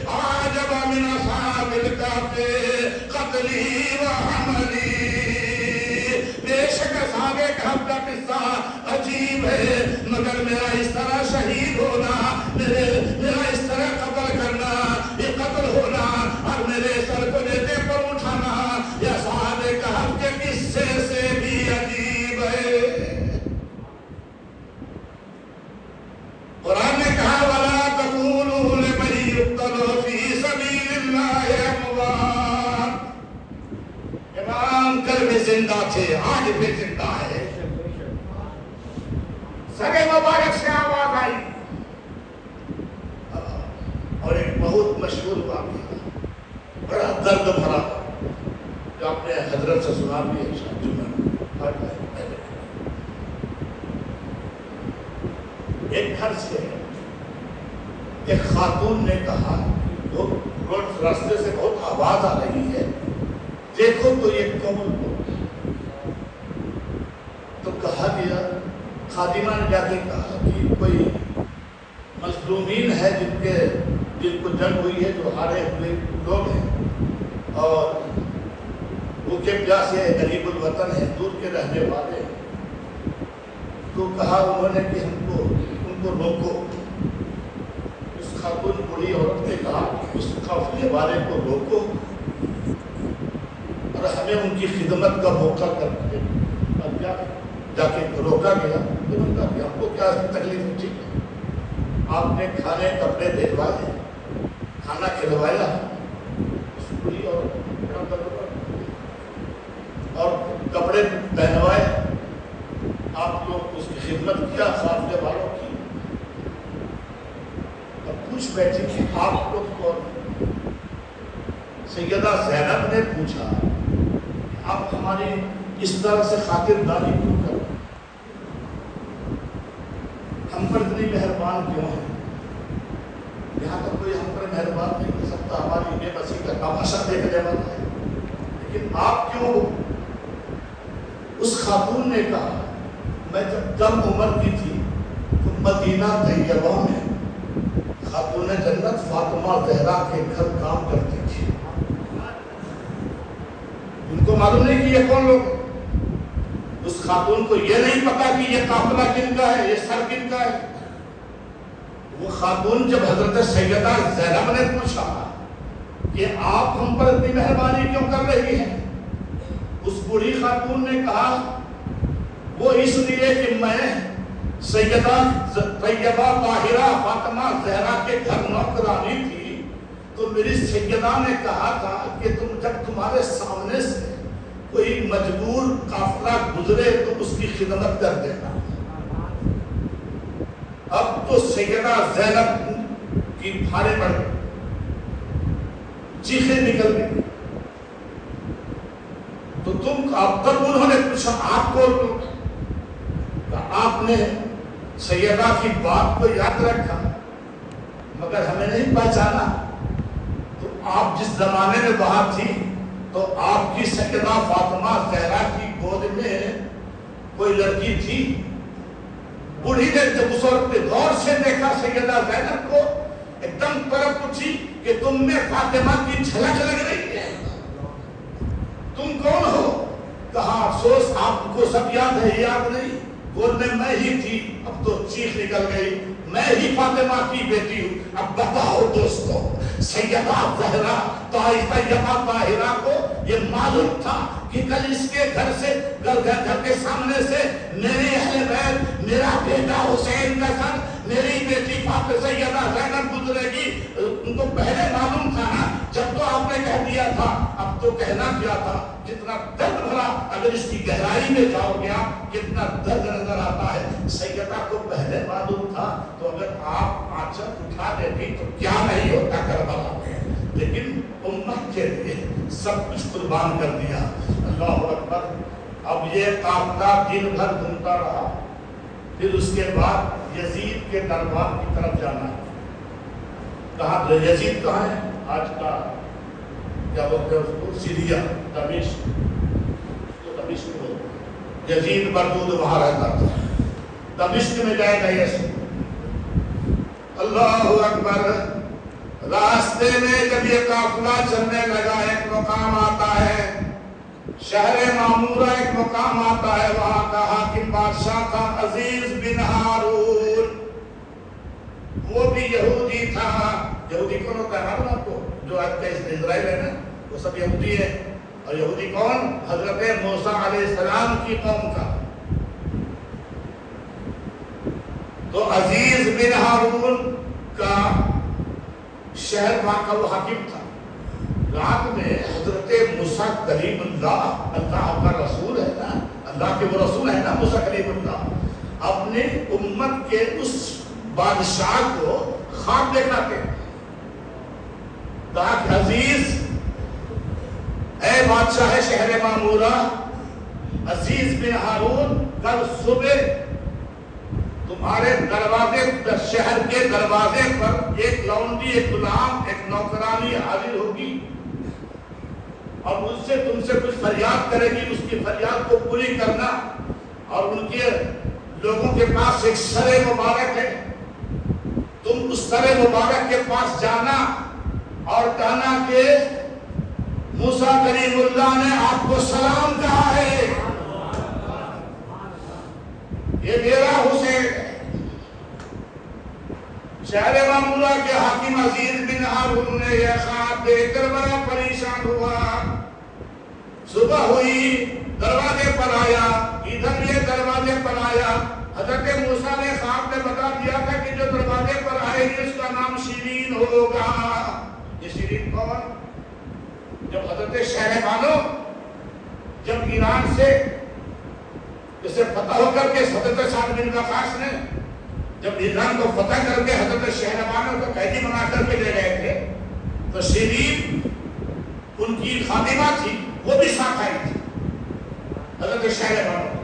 عَجَبَ مِنْ أَصْحَابِ الْكَهْفِ قَتْلِهِ وَعَمَلِهِ. بے شک اصحاب کہف کا قصہ عجیب ہے، مگر میرا اس طرح شہید ہونا، میرا اس طرح قتل کرنا، یہ قتل ہونا اور میرے سر کو نیزے پر اٹھانا یہ اصحاب کہف کے قصے سے بھی عجیب ہے. قرآن نے کہا وَلَا تَقُولُوا لِمَن يُقْتَلُ فِي سَبِيلِ اللَّهِ أَمْوَاتٌ. امام کل بھی زندہ تھے، آج بھی زندہ ہے. سر مبارک سے آواز آئی اور ایک بہت مشہور واقعہ، بڑا درد بھرا جو آپ نے حضرت سے سنا بھی ہے. ایک گھر سے ایک خاتون نے کہا روڈ راستے سے بہت آواز آ رہی ہے، دیکھو تو یہ کون ہو. تو کہا گیا، خادمہ نے جا کے کہا کہ کوئی مظلومین ہے جن کو جنگ ہوئی ہے، جو ہارے ہوئے لوگ ہیں اور بھوکے پیاسے غریب الوطن ہیں، دور کے رہنے والے ہیں. تو کہا انہوں نے کہ ان کو روکو. اس خاتون بوڑھی عورت نے کہا اس قافلے والے کو روکو اور ہمیں ان کی خدمت کا موقع کر دیں. اور جا کے روکا گیا. ہم کو کیا تکلیف تھی؟ آپ نے کھانے کپڑے دلوائے، کھانا کھلوایا اور کپڑے پہنوائے، آپ لوگ اس کی خدمت کیا قافلے والوں کی. اب پوچھ بیٹھی کہ آپ لوگ کون؟ سیدہ زینب نے پوچھا آپ ہماری اس طرح سے خاطرداری کیوں کرتے؟ ہم پر اتنی مہربان کیوں ہے؟ یہاں تو کوئی ہم پر مہربان نہیں کر سکتا، ہماری بے بسی کا تماشا دیکھنے والا ہے، لیکن آپ کیوں؟ اس خاتون نے کہا میں جب کم عمر کی تھی تو مدینہ طیبہ میں خاتون جنت فاطمہ زہرا کے گھر کام کرتی تھی. ان کو معلوم نہیں کہ یہ کون لوگ ہیں. اس خاتون کو یہ نہیں پتا کہ یہ قافلہ کن کا ہے، یہ سر کن کا ہے. وہ خاتون جب حضرت سیدہ زینب نے پوچھا کہ آپ ہم پر اتنی مہربانی کیوں کر رہی ہیں، اس بوڑھی خاتون نے کہا وہ اس لیے کہ میں سیدہ طیبہ طاہرہ فاطمہ زہرا کے گھر نوکرانی تھی، تو میری سیدہ نے کہا تھا کہ جب تمہارے سامنے سے کوئی مجبور قافلہ گزرے تو اس کی خدمت کر دینا. اب تو سیدہ زینب کی پھاڑے پڑ گئی، چیخیں نکل گئی. تو اب تک انہوں نے پوچھا آپ کو، آپ نے سیدہ کی بات کو یاد رکھا مگر ہمیں نہیں پہچانا. تو آپ جس زمانے میں وہاں تھی تو آپ کی سیدہ فاطمہ زہرا کی گود میں کوئی لڑکی تھی. بوڑھی نے جب اس وقت غور سے دیکھا سیدہ زینب کو، ایک دم طرف اٹھی کہ تم میں فاطمہ کی جھلک لگ رہی ہے، تم کون ہو؟ کہا افسوس آپ کو سب یاد ہے، یاد نہیں. گود میں ہی تھی. اب تو چیخ نکل گئی، میں ہی فاطمہ کی بیٹی ہوں. اب بتاؤ دوستو، سیدہ زہرا طیبہ طاہرہ کو یہ معلوم تھا کہ کل اس کے گھر سے گھر کے سامنے سے میرے اہل بیت، میرا بیٹا حسین کا سر، میری بیٹی فاطمہ سیدہ زینب گزرے گی. ان کو پہلے معلوم تھا نا، جب تو آپ نے کہہ دیا تھا. اب تو کہنا کیا تھا. کتنا درد بھرا، اگر اس کی گہرائی میں جاؤ گیا کتنا درد نظر آتا ہے. سیدہ کو پہلے معلوم تھا تو اگر آپ آنچل اٹھا دیتی تو کیا نہیں ہوتا کربلا میں، لیکن امت کے لیے سب کچھ قربان کر دیا. اللہ اکبر. اب یہ قافلہ دن بھر گھومتا رہا. پھر اس کے بعد یزید کے دربار کی طرف جانا. کہاں یزید کہاں ہے؟ آج کا کیا بولتے ہیں اس کو، سیریا، دمشق. دمشق میں یزید بردود وہاں رہتا تھا. دمشق میں جائے گا یزید. اللہ اکبر. راستے میں جب یہ قافلہ چلنے لگا ایک مقام آتا ہے، شہر معمورہ ایک مقام آتا ہے. وہاں کا حاکم بادشاہ تھا عزیز بن ہارون. وہ بھی یہودی تھا. یہودی کون ہوتا ہے معلوم آپ کو؟ جو آج کا اسرائیل ہے نا، وہ سب یہودی ہے. اور یہودی کون؟ حضرت موسیٰ علیہ السلام کی قوم کا. تو عزیز بن ہارون کا شہر وہاں کا وہ حاکم تھا. رات میں حضرت موسیٰ کلیم اللہ، اللہ کا رسول ہے نا، اللہ کے وہ رسول ہے نا موسیٰ کلیم اللہ، اپنے امت کے اس بادشاہ کو خواب دکھاتے. کہا کہ عزیز، اے بادشاہ شہر معمورہ، عزیز بن ہارون، کل صبح تمہارے دروازے، شہر کے دروازے پر ایک لونڈی، ایک غلام، ایک نوکرانی حاضر ہوگی اور اس سے تم سے کچھ فریاد کرے گی. اس کی فریاد کو پوری کرنا. اور ان کے لوگوں کے پاس ایک سر مبارک ہے، تم اس سر مبارک کے پاس جانا اور کہنا کہ موسیٰ کلیم اللہ نے آپ کو سلام کہا ہے، یہ میرا حسین ہے. شہر معمورہ کے حاکم عزیز بن ہارون نے یہ خواب دیکھ کر بڑا پریشان ہوا. صبح ہوئی، دروازے پر آیا، ادھر یہ دروازے پر آیا. حضرت موسیٰ نے خواب میں بتا دیا تھا کہ جو دروازے پر آئے گی اس کا نام شیرین ہوگا. یہ شیرین کون؟ جب حضرت شہربانو جب ایران سے اسے فتح ہو کر کے حضرت سعد بن وقاص نے جب ایران کو فتح کر کے حضرت شہربانو کو قیدی بنا کر کے لے گئے تھے، تو شیرین ان کی خادمہ تھی، وہ بھی ساتھ آئی تھی حضرت شہربانو.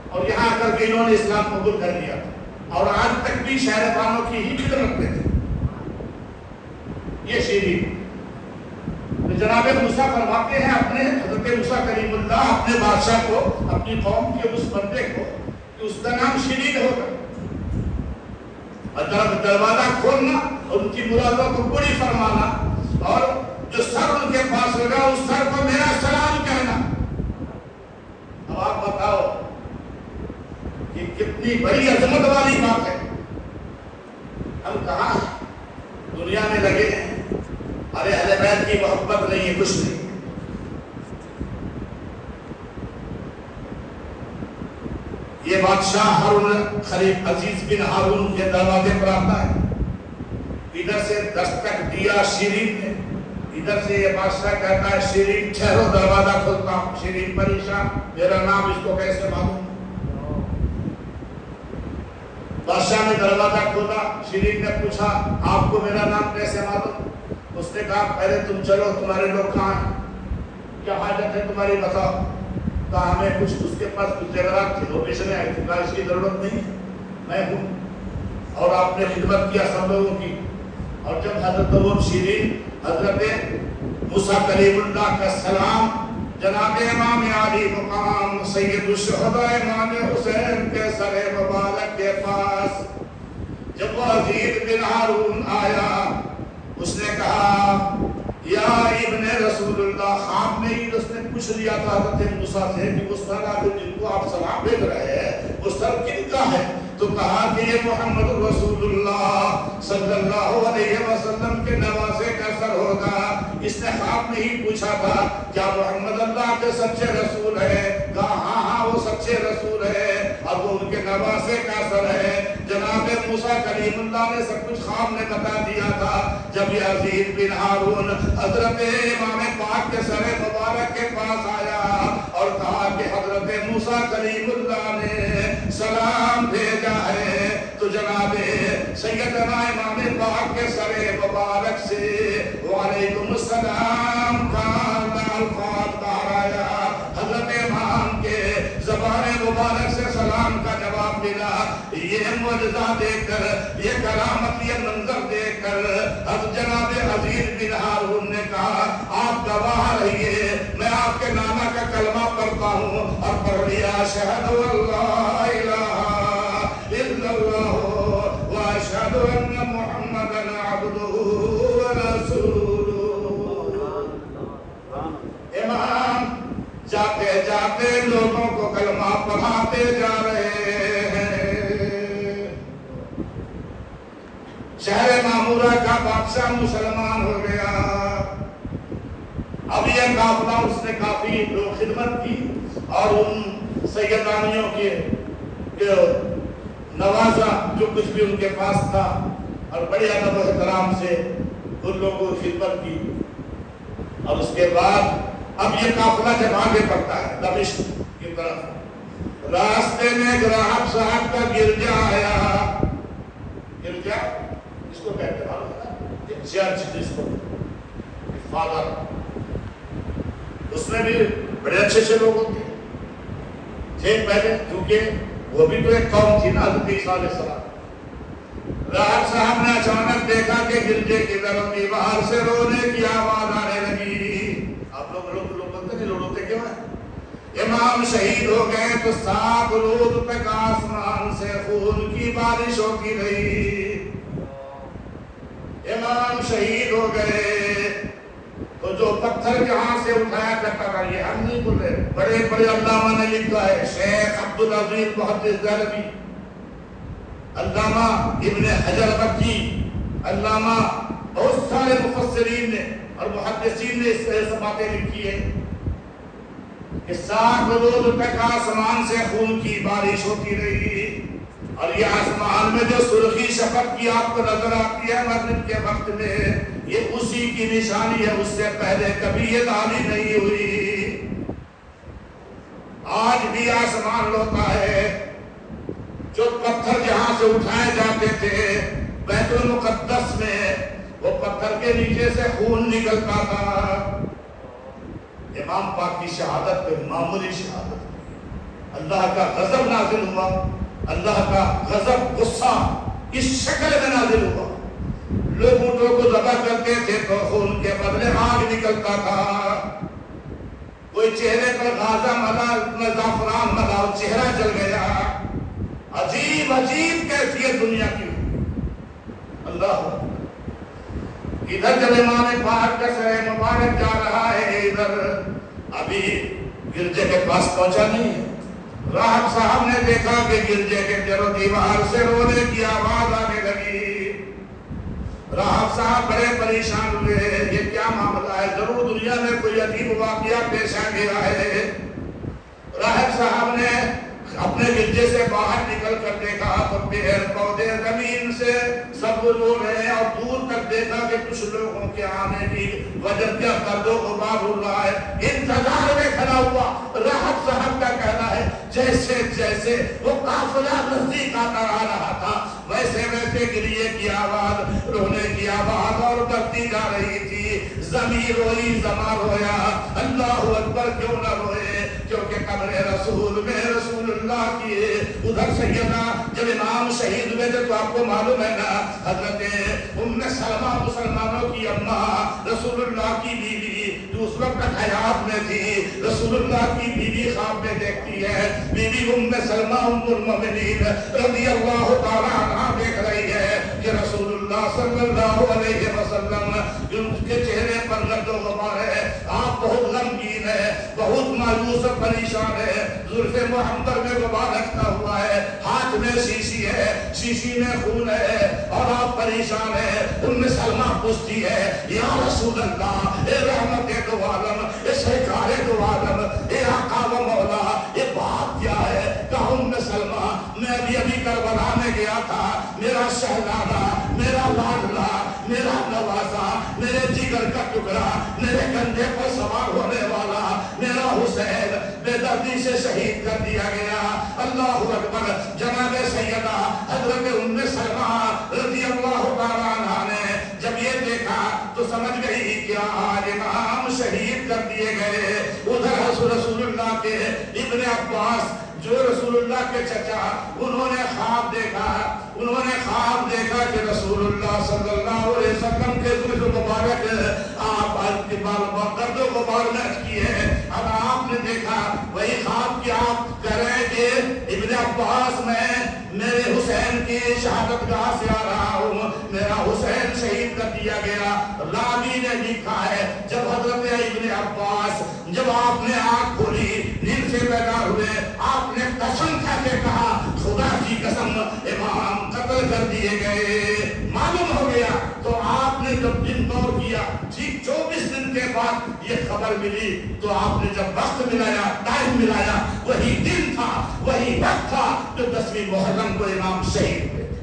اور یہاں آ کر کے انہوں نے اسلام قبول کر لیا تھا. اور آج تک بھی شہر بانوں کی ہی خدمت میں تھے. یہ شیرین جناب موسیٰ فرماتے ہیں اپنے حضرت موسیٰ کلیم اللہ اپنے بادشاہ کو، اپنی قوم کے اس بندے کو کہ اس کا نام شیرین ہوگا، اور دروازہ کھولنا اور ان کی مرادوں کو پوری فرمانا، اور جو سر ان کے پاس ہوگا اس سر کو میرا سلام کہنا. اب آپ بتاؤ کہ کتنی بڑی عظمت والی بات ہے. ہم کہاں دنیا میں لگے ہیں، ارے اہل بیت کی محبت نہیں ہے، کچھ نہیں. یہ بادشاہ ہارون خلیف عزیز بن ہارون کے دروازے پر آتا ہے، ادھر سے دستک دیا شیرین نے، ادھر سے یہ بادشاہ کہتا ہے شیرین ٹھہرو دروازہ کھولتا ہوں. شیرین پریشان، میرا نام اس کو کیسے معلوم. بادشاہ نے دروازہ کھولا، شیرین نے پوچھا آپ کو میرا نام کیسے معلوم. اس نے کہا پہلے تم چلو، تمہارے لوگ کہاں ہیں، کیا حاجت ہے تمہاری بتاؤ. کہا ہمیں کچھ، اس کے پاس کچھ زیورات تھے وہ بیچنے آئے تھے. کہا اس کی ضرورت نہیں ہے، میں ہوں اور آپ نے خدمت کیا سب لوگوں کی. اور جب حضرت وہ شیرین حضرت موسیٰ کلیم اللہ کا سلام جناب امام علی مقام سید الشہداء امام حسین کے سر مبارک کے پاس جب وہ عزیز بن ہارون آیا، اس نے کہا یا ابن رسول اللہ. خواب میں ہی اس نے پوچھ لیا تھا حضرت موسیٰ سے کہ وہ سر جن کو آپ سلام بھیج رہے ہیں وہ سر کن کا ہے. تو کہا کہ یہ محمد رسول اللہ صلی اللہ علیہ وسلم کے نواسے کا سر ہوگا. اس نے خواب میں ہی پوچھا تھا کیا محمد اللہ کے سچے رسول ہے؟ کہا ہاں ہاں وہ سچے رسول ہے، اب وہ ان کے نواسے کا سر ہے. جناب موسیٰ کلیم اللہ نے سب کچھ خواب میں بتا دیا تھا. جب یہ عزیز بن ہارون حضرت امام پاک کے سر مبارک کے پاس آیا اور کہا کہ حضرت موسیٰ کلیم اللہ نے سلام بھیجا ہے، تو جناب سیدنا امام پاک کے سر مبارک سے وعلیکم السلام کا الفاظ باہر آیا. حضرت امام کے زبان مبارک سے سلام کا جواب ملا. یہ معجزہ دیکھ کر، یہ کرامت، یہ منظر دیکھ کر اب جناب عزیز بن ہارون نے کہا آپ گواہ رہیے، میں آپ کے نانا کا کلمہ پڑھتا ہوں. اور پڑھ لیا اشہد اللہ الہ الا اللہ واشہد ان محمدا عبدہ ورسولہ. امام جاتے جاتے لوگوں کو کلمہ پڑھاتے جا رہے ہیں. شہر معمورہ کا بادشاہ مسلمان ہو گیا. اب یہ قافلہ اس نے کافی خدمت کی اور ان سیدانیوں کے نوازا جو کچھ بھی ان کے پاس تھا اور بڑے ادب و احترام سے ان لوگوں کو خدمت کی. اور اس کے بعد اب یہ قافلہ جب آگے بڑھتا ہے دمشق کی طرف، راستے میں ایک راہب صاحب کا گرجا آیا. گرجا اس کو کہتے ہیں چرچ، جس کو فادر، اس میں بھی بڑے اچھے اچھے لوگ ہوتے تھے پہلے، کیونکہ وہ بھی تو ایک قوم تھی نا حضرت عیسیٰ علیہ السلام. راہب صاحب نے اچانک دیکھا کہ گرجے کی طرف دیوار سے رونے کی آواز آنے لگی. آپ لوگ بولتے نہیں، لوگ ہوتے کیوں ہیں؟ امام شہید ہو گئے تو 7 روز تک آسمان سے خون کی بارش ہوتی رہی. امام شہید ہو گئے تو جو پتھر جہاں سے اٹھایا کرتا تھا، یہ ہم نہیں بول رہے، بڑے بڑے علامہ نے لکھا ہے، شیخ عبدالعزیز محدث دہلوی، علامہ ابن حجر مکی، علامہ بہت سارے مفسرین نے اور محدثین نے اس طرح سے باتیں لکھی ہے کہ 7 روز تک آسمان سے خون کی بارش ہوتی رہی. اور یہ آسمان میں جو سرخی شفق کی آپ کو نظر آتی ہے مغرب کے وقت میں، یہ اسی کی نشانی ہے، اس سے پہلے کبھی یہ داغی نہیں ہوئی. آج بھی آسمان ہوتا ہے، جو پتھر جہاں سے اٹھائے جاتے تھے بیت المقدس میں، وہ پتھر کے نیچے سے خون نکلتا تھا. امام پاک کی شہادت پہ معمولی شہادت، اللہ کا غضب نازل ہوا اللہ کا غضب غصہ اس شکل میں نازل ہوا. لوگ اونٹوں کو ذبح کرتے تھے تو خون کے بدلے آگ نکلتا تھا. کوئی چہرے پر غازہ ملا، زعفران ملا اور چہرہ جل گیا. عجیب عجیب کیفیت دنیا کی. اللہ ادھر جب امام پاک کا سر مبارک جا رہا ہے، ادھر ابھی گرجے کے پاس پہنچا نہیں ہے. راہب صاحب نے دیکھا کہ گرجے کے در و دیوار سے رونے کی آواز آنے لگی. راہب صاحب بڑے پریشان ہوئے، یہ کیا معاملہ ہے؟ ضرور دنیا میں کوئی عجیب واقعہ پیش آ گیا ہے. راہب صاحب نے اپنے گرجے سے باہر نکل کر دیکھا تو پیڑ پودے زمین سے سب رو رہے ہیں، اور دور تک دیکھا کہ کچھ لوگوں کے آنے کی وجہ کیا گرد و غبار ہو رہا ہے. انتظار میں کھڑا ہوا. راہب صاحب کا کہنا ہے جیسے جیسے وہ قافلہ نزدیک آتا آ رہا تھا ویسے ویسے گریے کی آواز، رونے کی آواز اور بڑھتی جا رہی تھی. زمین روئی، زماں رویا. اللہ اکبر، کیوں نہ روئے؟ کیونکہ قبر رسول میں رسول اللہ کی ہے. ادھر سیدنا جب امام شہید ہوئے تھے تو آپ کو معلوم ہے نا، حضرت ام سلمہ مسلمانوں کی اماں، رسول اللہ کی بیوی جو اس وقت حیات میں تھی، رسول اللہ کی بیوی خواب میں دیکھتی ہے. بیوی ام سلمہ ام المؤمنین رضی اللہ تعالی عنہا دیکھ رہی ہے کہ رسول اللہ صلی اللہ علیہ وسلم ان کے چہرے پر گرد و غبار ہے. آپ بہت غمگین ہے، بہت مایوس اور پریشان ہے. زلف محمد میں غبار رکھتا ہوا ہے، ہاتھ میں شیشی ہے، شیشی میں خون ہے اور آپ پریشان ہے. ام سلمہ پوچھتی ہے یا رسول اللہ، اے رحمت دو عالم، اے سرکار دو عالم، اے آقا و مولا، یہ بات کیا ہے؟ کہا ام سلمہ میں ابھی کربلا میں گیا تھا، میرا شہزادہ، میرا لاڈلا، میرا نوازا، میرے جگر کا ٹکڑا، میرے کندھے پر سوار ہونے والا میرا حسین بے دردی سے شہید کر دیا گیا. اللہ اکبر. جناب سیدہ حضرت ام سلمہ رضی اللہ تعالی عنہا نے جب یہ دیکھا تو سمجھ گئی کہ آج امام شہید کر دیے گئے. ادھر رسول اللہ کے ابن عباس جو رسول اللہ کے چچا، انہوں نے خواب دیکھا کہ رسول اللہ صلی اللہ علیہ وسلم کے زلف مبارک آپ گرد و غبار میں اٹکی ہے. اب آپ نے دیکھا وہی خواب کہ آپ کہہ رہے کہ ابن عباس میں میرے حسین کی شہادت گاہ سے آ رہا ہوں، میرا حسین شہید کر دیا گیا. راوی نے لکھا ہے جب حضرت ابن عباس جب آپ نے آنکھ کھولی، نیند سے بیدار ہوئے، آپ نے قسم کھا کے کہا خدا کی قسم امام قتل کر دیے گئے. معلوم ہو گیا تو آپ نے جب دن دور کیا، ٹھیک 24 دن کے بعد یہ خبر ملی تو آپ نے جب وقت ملایا، ٹائم ملایا، وہی دن تھا، وہی وقت تھا جو 10ویں محرم کو امام شہید ہوئے تھے.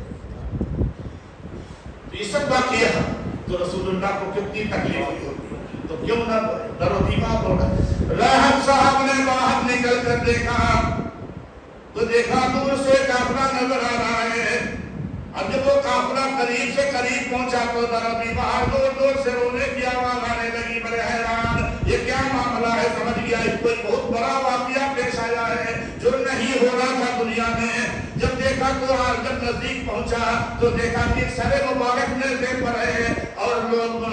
یہ سب بات یہ ہے تو رسول اللہ کو کتنی تکلیف ہوئی ہوگی، تو کیوں نہ در و دیوار ہو گئے. راہب صاحب نے باہر نکل کر دیکھا تو دیکھا دور سے قافلہ نظر آ رہا ہے. اب جب وہ قافلہ قریب سے قریب پہنچا تو در و دیوار دور دور سے رونے کی آواز آنے لگی. بڑے حیران، یہ کیا معاملہ ہے؟ سمجھ گیا کوئی بہت بڑا واقعہ پیش آیا ہے جو نہیں ہو رہا تھا دنیا میں. جب دیکھا تو جب نزدیک پہنچا تو دیکھا کہ سر مبارک نیزے پر ہے اور لوگ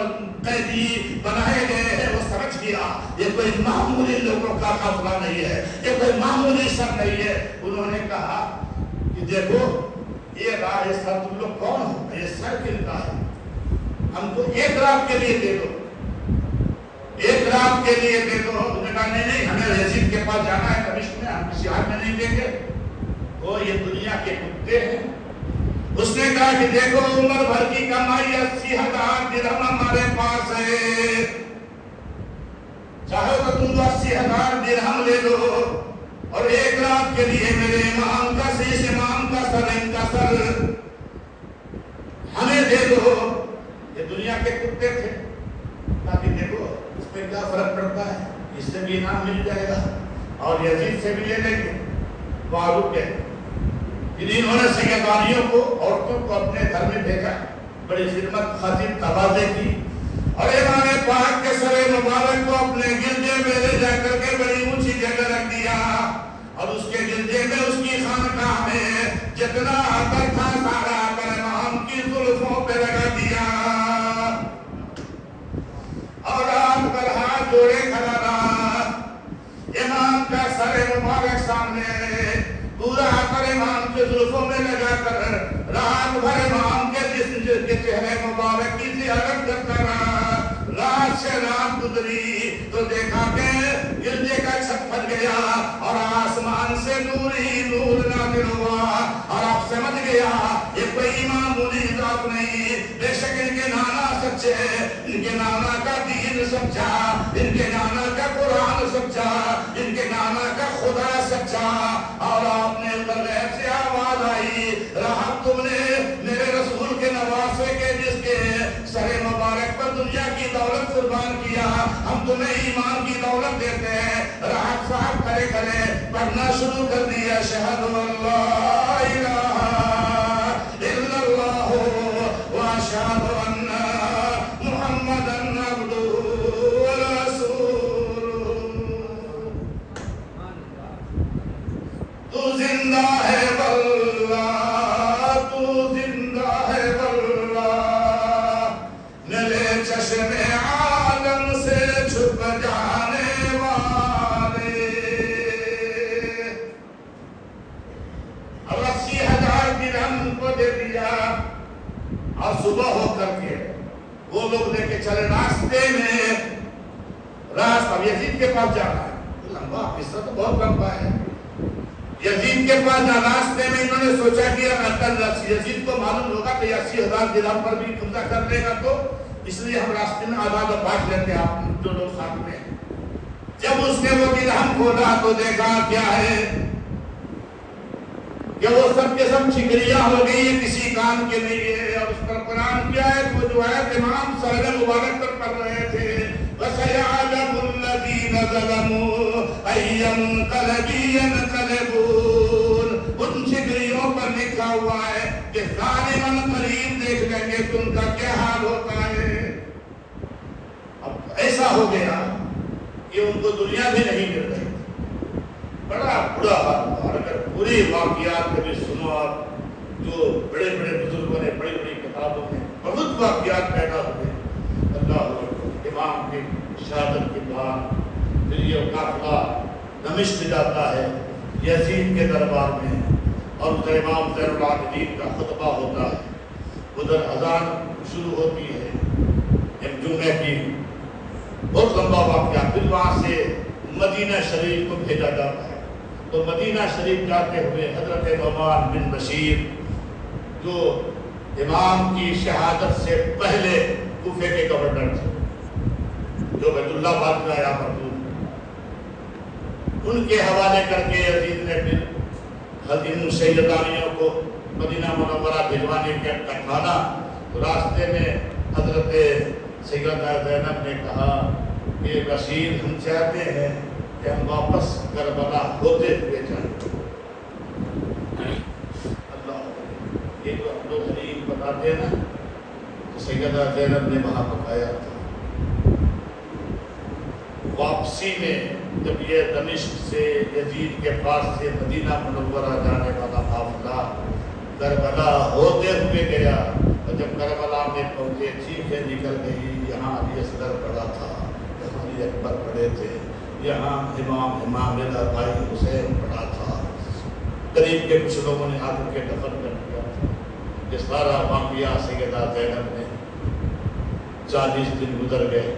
قیدی بنائے گئے ہیں. وہ سمجھ گیا یہ کوئی معمولی لوگوں کا قافلہ نہیں ہے، یہ کوئی معمولی سر نہیں ہے. انہوں نے کہا کہ دیکھو یہ راہ سر تم لوگ کون ہو؟ یہ سر کن کا ہے؟ ہم کو ایک رات کے لیے دے دو، ایک رات کے لیے دے دو. انہوں نے کہا نہیں ہمیں یزید کے پاس جانا ہے دمشق میں، ہم کسی حال میں نہیں دیں گے. وہ یہ دنیا کے کتے ہیں. اس نے کہا کہ دیکھو عمر بھر کی کمائی 80,000 درہم ہمارے پاس ہے، چاہو تو تم 80,000 درہم لے لو اور ایک رات کے لیے میرے امام کا شیش، امام کا سر، ان کا سر ہمیں دے دو. یہ دنیا کے کتے تھے. تاکہ دیکھو اس پہ کیا فرق پڑتا ہے، اس سے بھی انعام مل جائے گا اور یزید سے بھی لے لیں گے. معروف ہے انہوں نے سیدانیوں کو، عورتوں کو اپنے گھر میں بھیجا، بڑی خدمت خاطر تواضع کی اور امام پاک کے سر مبارک کو اپنے گرجے میں لے جا کر کے بڑی اونچی جگہ رکھ دیا اور اس کے گرجے میں اس کی خانقاہ میں مبارک سامنے پورا کر امام کے زلفوں میں لگا کر رات بھر امام کے جسم کے چہرے مبارک کی زیارت کرتا رہا. رات سے رات گزری تو دیکھا کہ گرجے کا چھت پھٹ گیا اور آسمان سے نور ہی نور نازل ہوا اور آپ سمجھ گیا یہ کوئی معمولی ذات نہیں. بے شک ان کے نانا سچے، ان کے نانا کا دین سچا، ان کے نانا کا قرآن سچا، ان کے نانا کا خدا سچا. اور آپ نے غیب سے آواز آئی، رحم تم نے میرے رسول کے نواسے کے جس کے سر مبارک پر دنیا کی دولت قربان کیا، ہم تمہیں ایمان کی دولت دیتے ہیں. راحت صاحب کھڑے کھڑے پڑھنا شروع کر دیا، اشہد ان لا الہ الا اللہ واشہد ان محمدًا عبدہ ورسولہ. تو زندہ ہے واللہ، تو زندہ ہے واللہ، ملے چشم عالم سے چھپ جانے والے. اب 80,000 درہم کو دے دیا اور صبح ہو کر کے وہ لوگ لے کے چلے راستے میں. راستہ یزید کے پاس جانا ہے، لمبا قصہ تو بہت لمبا ہے. یزید کے پاس راستے میں انہوں نے سوچا کہ یزید کو معلوم ہوگا کہ 80,000 درہم پر بھی قبضہ کر لے گا، تو اس لیے ہم راستے میں آزاد و بانٹ لیتے ہیں آپ جو لوگ ساتھ میں. جب اس نے وہ درہم کھولا تو دیکھا کیا ہے کہ وہ سب کے سب ٹھکریاں ہو گئی ہیں، کسی کام کے نہیں ہے. اور اس پر قرآن کیا ہے، وہ جو ہے امام سر مبارک پر پڑھ رہے تھے، وَسَيَعْلَمُ الَّذِينَ ظَلَمُوا أَيَّ مُنقَلَبٍ يَنقَلِبُونَ. ان ٹھکریوں پر لکھا ہوا ہے کہ ظالماً قریب دیکھ لیں گے کہ ان کا کیا حال ہوتا ہے. اب ایسا ہو گیا کہ ان کو دنیا بھی نہیں مل رہی، بڑا برا حال ہوا. اور اگر پوری واقعات کبھی سنو آپ، جو بڑے بڑے بزرگوں نے بڑی بڑی کتابوں میں بہت واقعات پیدا ہوئے. اللہ امام کی شہادت کے بعد پھر یہ قافلہ دمشق جاتا ہے یزید کے دربار میں، اور ادھر امام زین العابدین کا خطبہ ہوتا ہے، ادھر اذان شروع ہوتی ہے ایک جمعے کی. بہت لمبا واقعہ. پھر وہاں سے مدینہ شریف کو بھیجا جاتا ہے. تو مدینہ شریف جاتے ہوئے حضرت نعمان بن بشیر جو امام کی شہادت سے پہلے کوفے کے گورنر تھے، جو بیت اللہ آباد میں آیا موجود، ان کے حوالے کر کے یزید نے پھر حضرت سیدانیوں کو مدینہ منورہ بھجوانے کے ٹھانا. تو راستے میں حضرت سیدہ زینب نے کہا کہ بشیر ہم چاہتے ہیں کہ ہم واپس کربلا ہوتے ہوئے جائیں. اللہ، یہ جو ہم لوگ غریب بتاتے ہیں نا، تو سیدہ زینب نے وہاں پکایا تھا. واپسی میں جب یہ دمشق سے یزید کے پاس سے مدینہ منورہ جانے والا قافلہ کربلا ہوتے ہوئے گیا، اور جب کربلا میں پہنچے چیخیں نکل گئی، یہاں علی اصغر پڑا تھا، یہاں علی اکبر پڑے تھے، یہاں امام رضا بھائی حسین پڑا تھا. قریب کے کچھ لوگوں نے آ کے دفن کر دیا تھا. یہ سارا واقعہ سیدہ زینب نے 40 دن گزر گئے.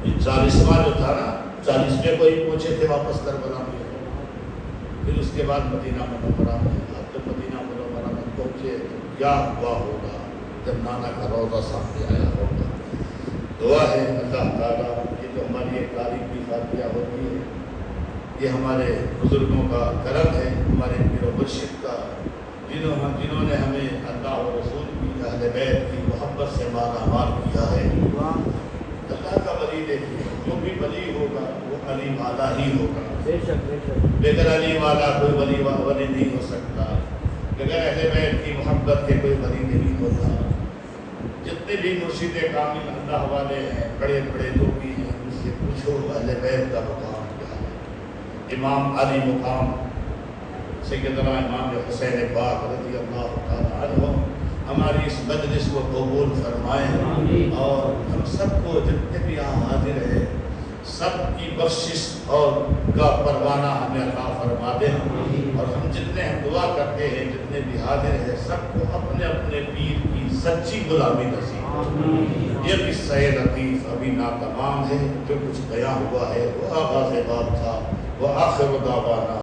یہ 40واں جو تھا نا، 40ویں کو ہی پہنچے تھے واپس کربلا میں. پھر اس کے بعد مدینہ منورہ میں. جب مدینہ منورہ میں پہنچے تو کیا ہوا ہوگا جب نانا کا روضہ سامنے آیا ہوگا. دعا ہے اللہ تعالیٰ، یہ جو ہماری ایک تاریخ کی فاتحہ ہوتی ہے، یہ ہمارے بزرگوں کا کرم ہے، ہمارے پیر و مرشد کا، جنہوں نے ہمیں اللہ و رسول کی، اہل بیت کی محبت سے مالا مال کیا ہے. اللہ کا ولی دیکھیے، جو بھی ولی ہوگا وہ علی والا ہی ہوگا. بغیر علی والا کوئی ولی نہیں ہو سکتا. بغیر اہل بیت کی محبت کے کوئی ولی نہیں ہوتا. جتنے بھی مرشد کامل اللہ والے ہیں، بڑے بڑے لوگ بھی ہیں، ان سے پوچھو اہل بیت کا مقام کیا ہے. امام علی مقام، سیدنا امام حسین پاک رضی اللہ تعالیٰ عنہ ہماری اس مجلس کو قبول فرمائیں، اور ہم سب کو جتنے بھی یہاں حاضر ہیں سب کی بخشش اور کا پروانہ ہمیں عطا فرمائیں. دیں، اور ہم جتنے ہم دعا کرتے ہیں، جتنے بھی حاضر ہیں، سب کو اپنے اپنے پیر کی سچی غلامی نصیب۔ یہ قصہ لطیف ابھی ناتمام ہے، جو کچھ بیان ہوا ہے وہ آغاز باب تھا، وہ آخر دعوانا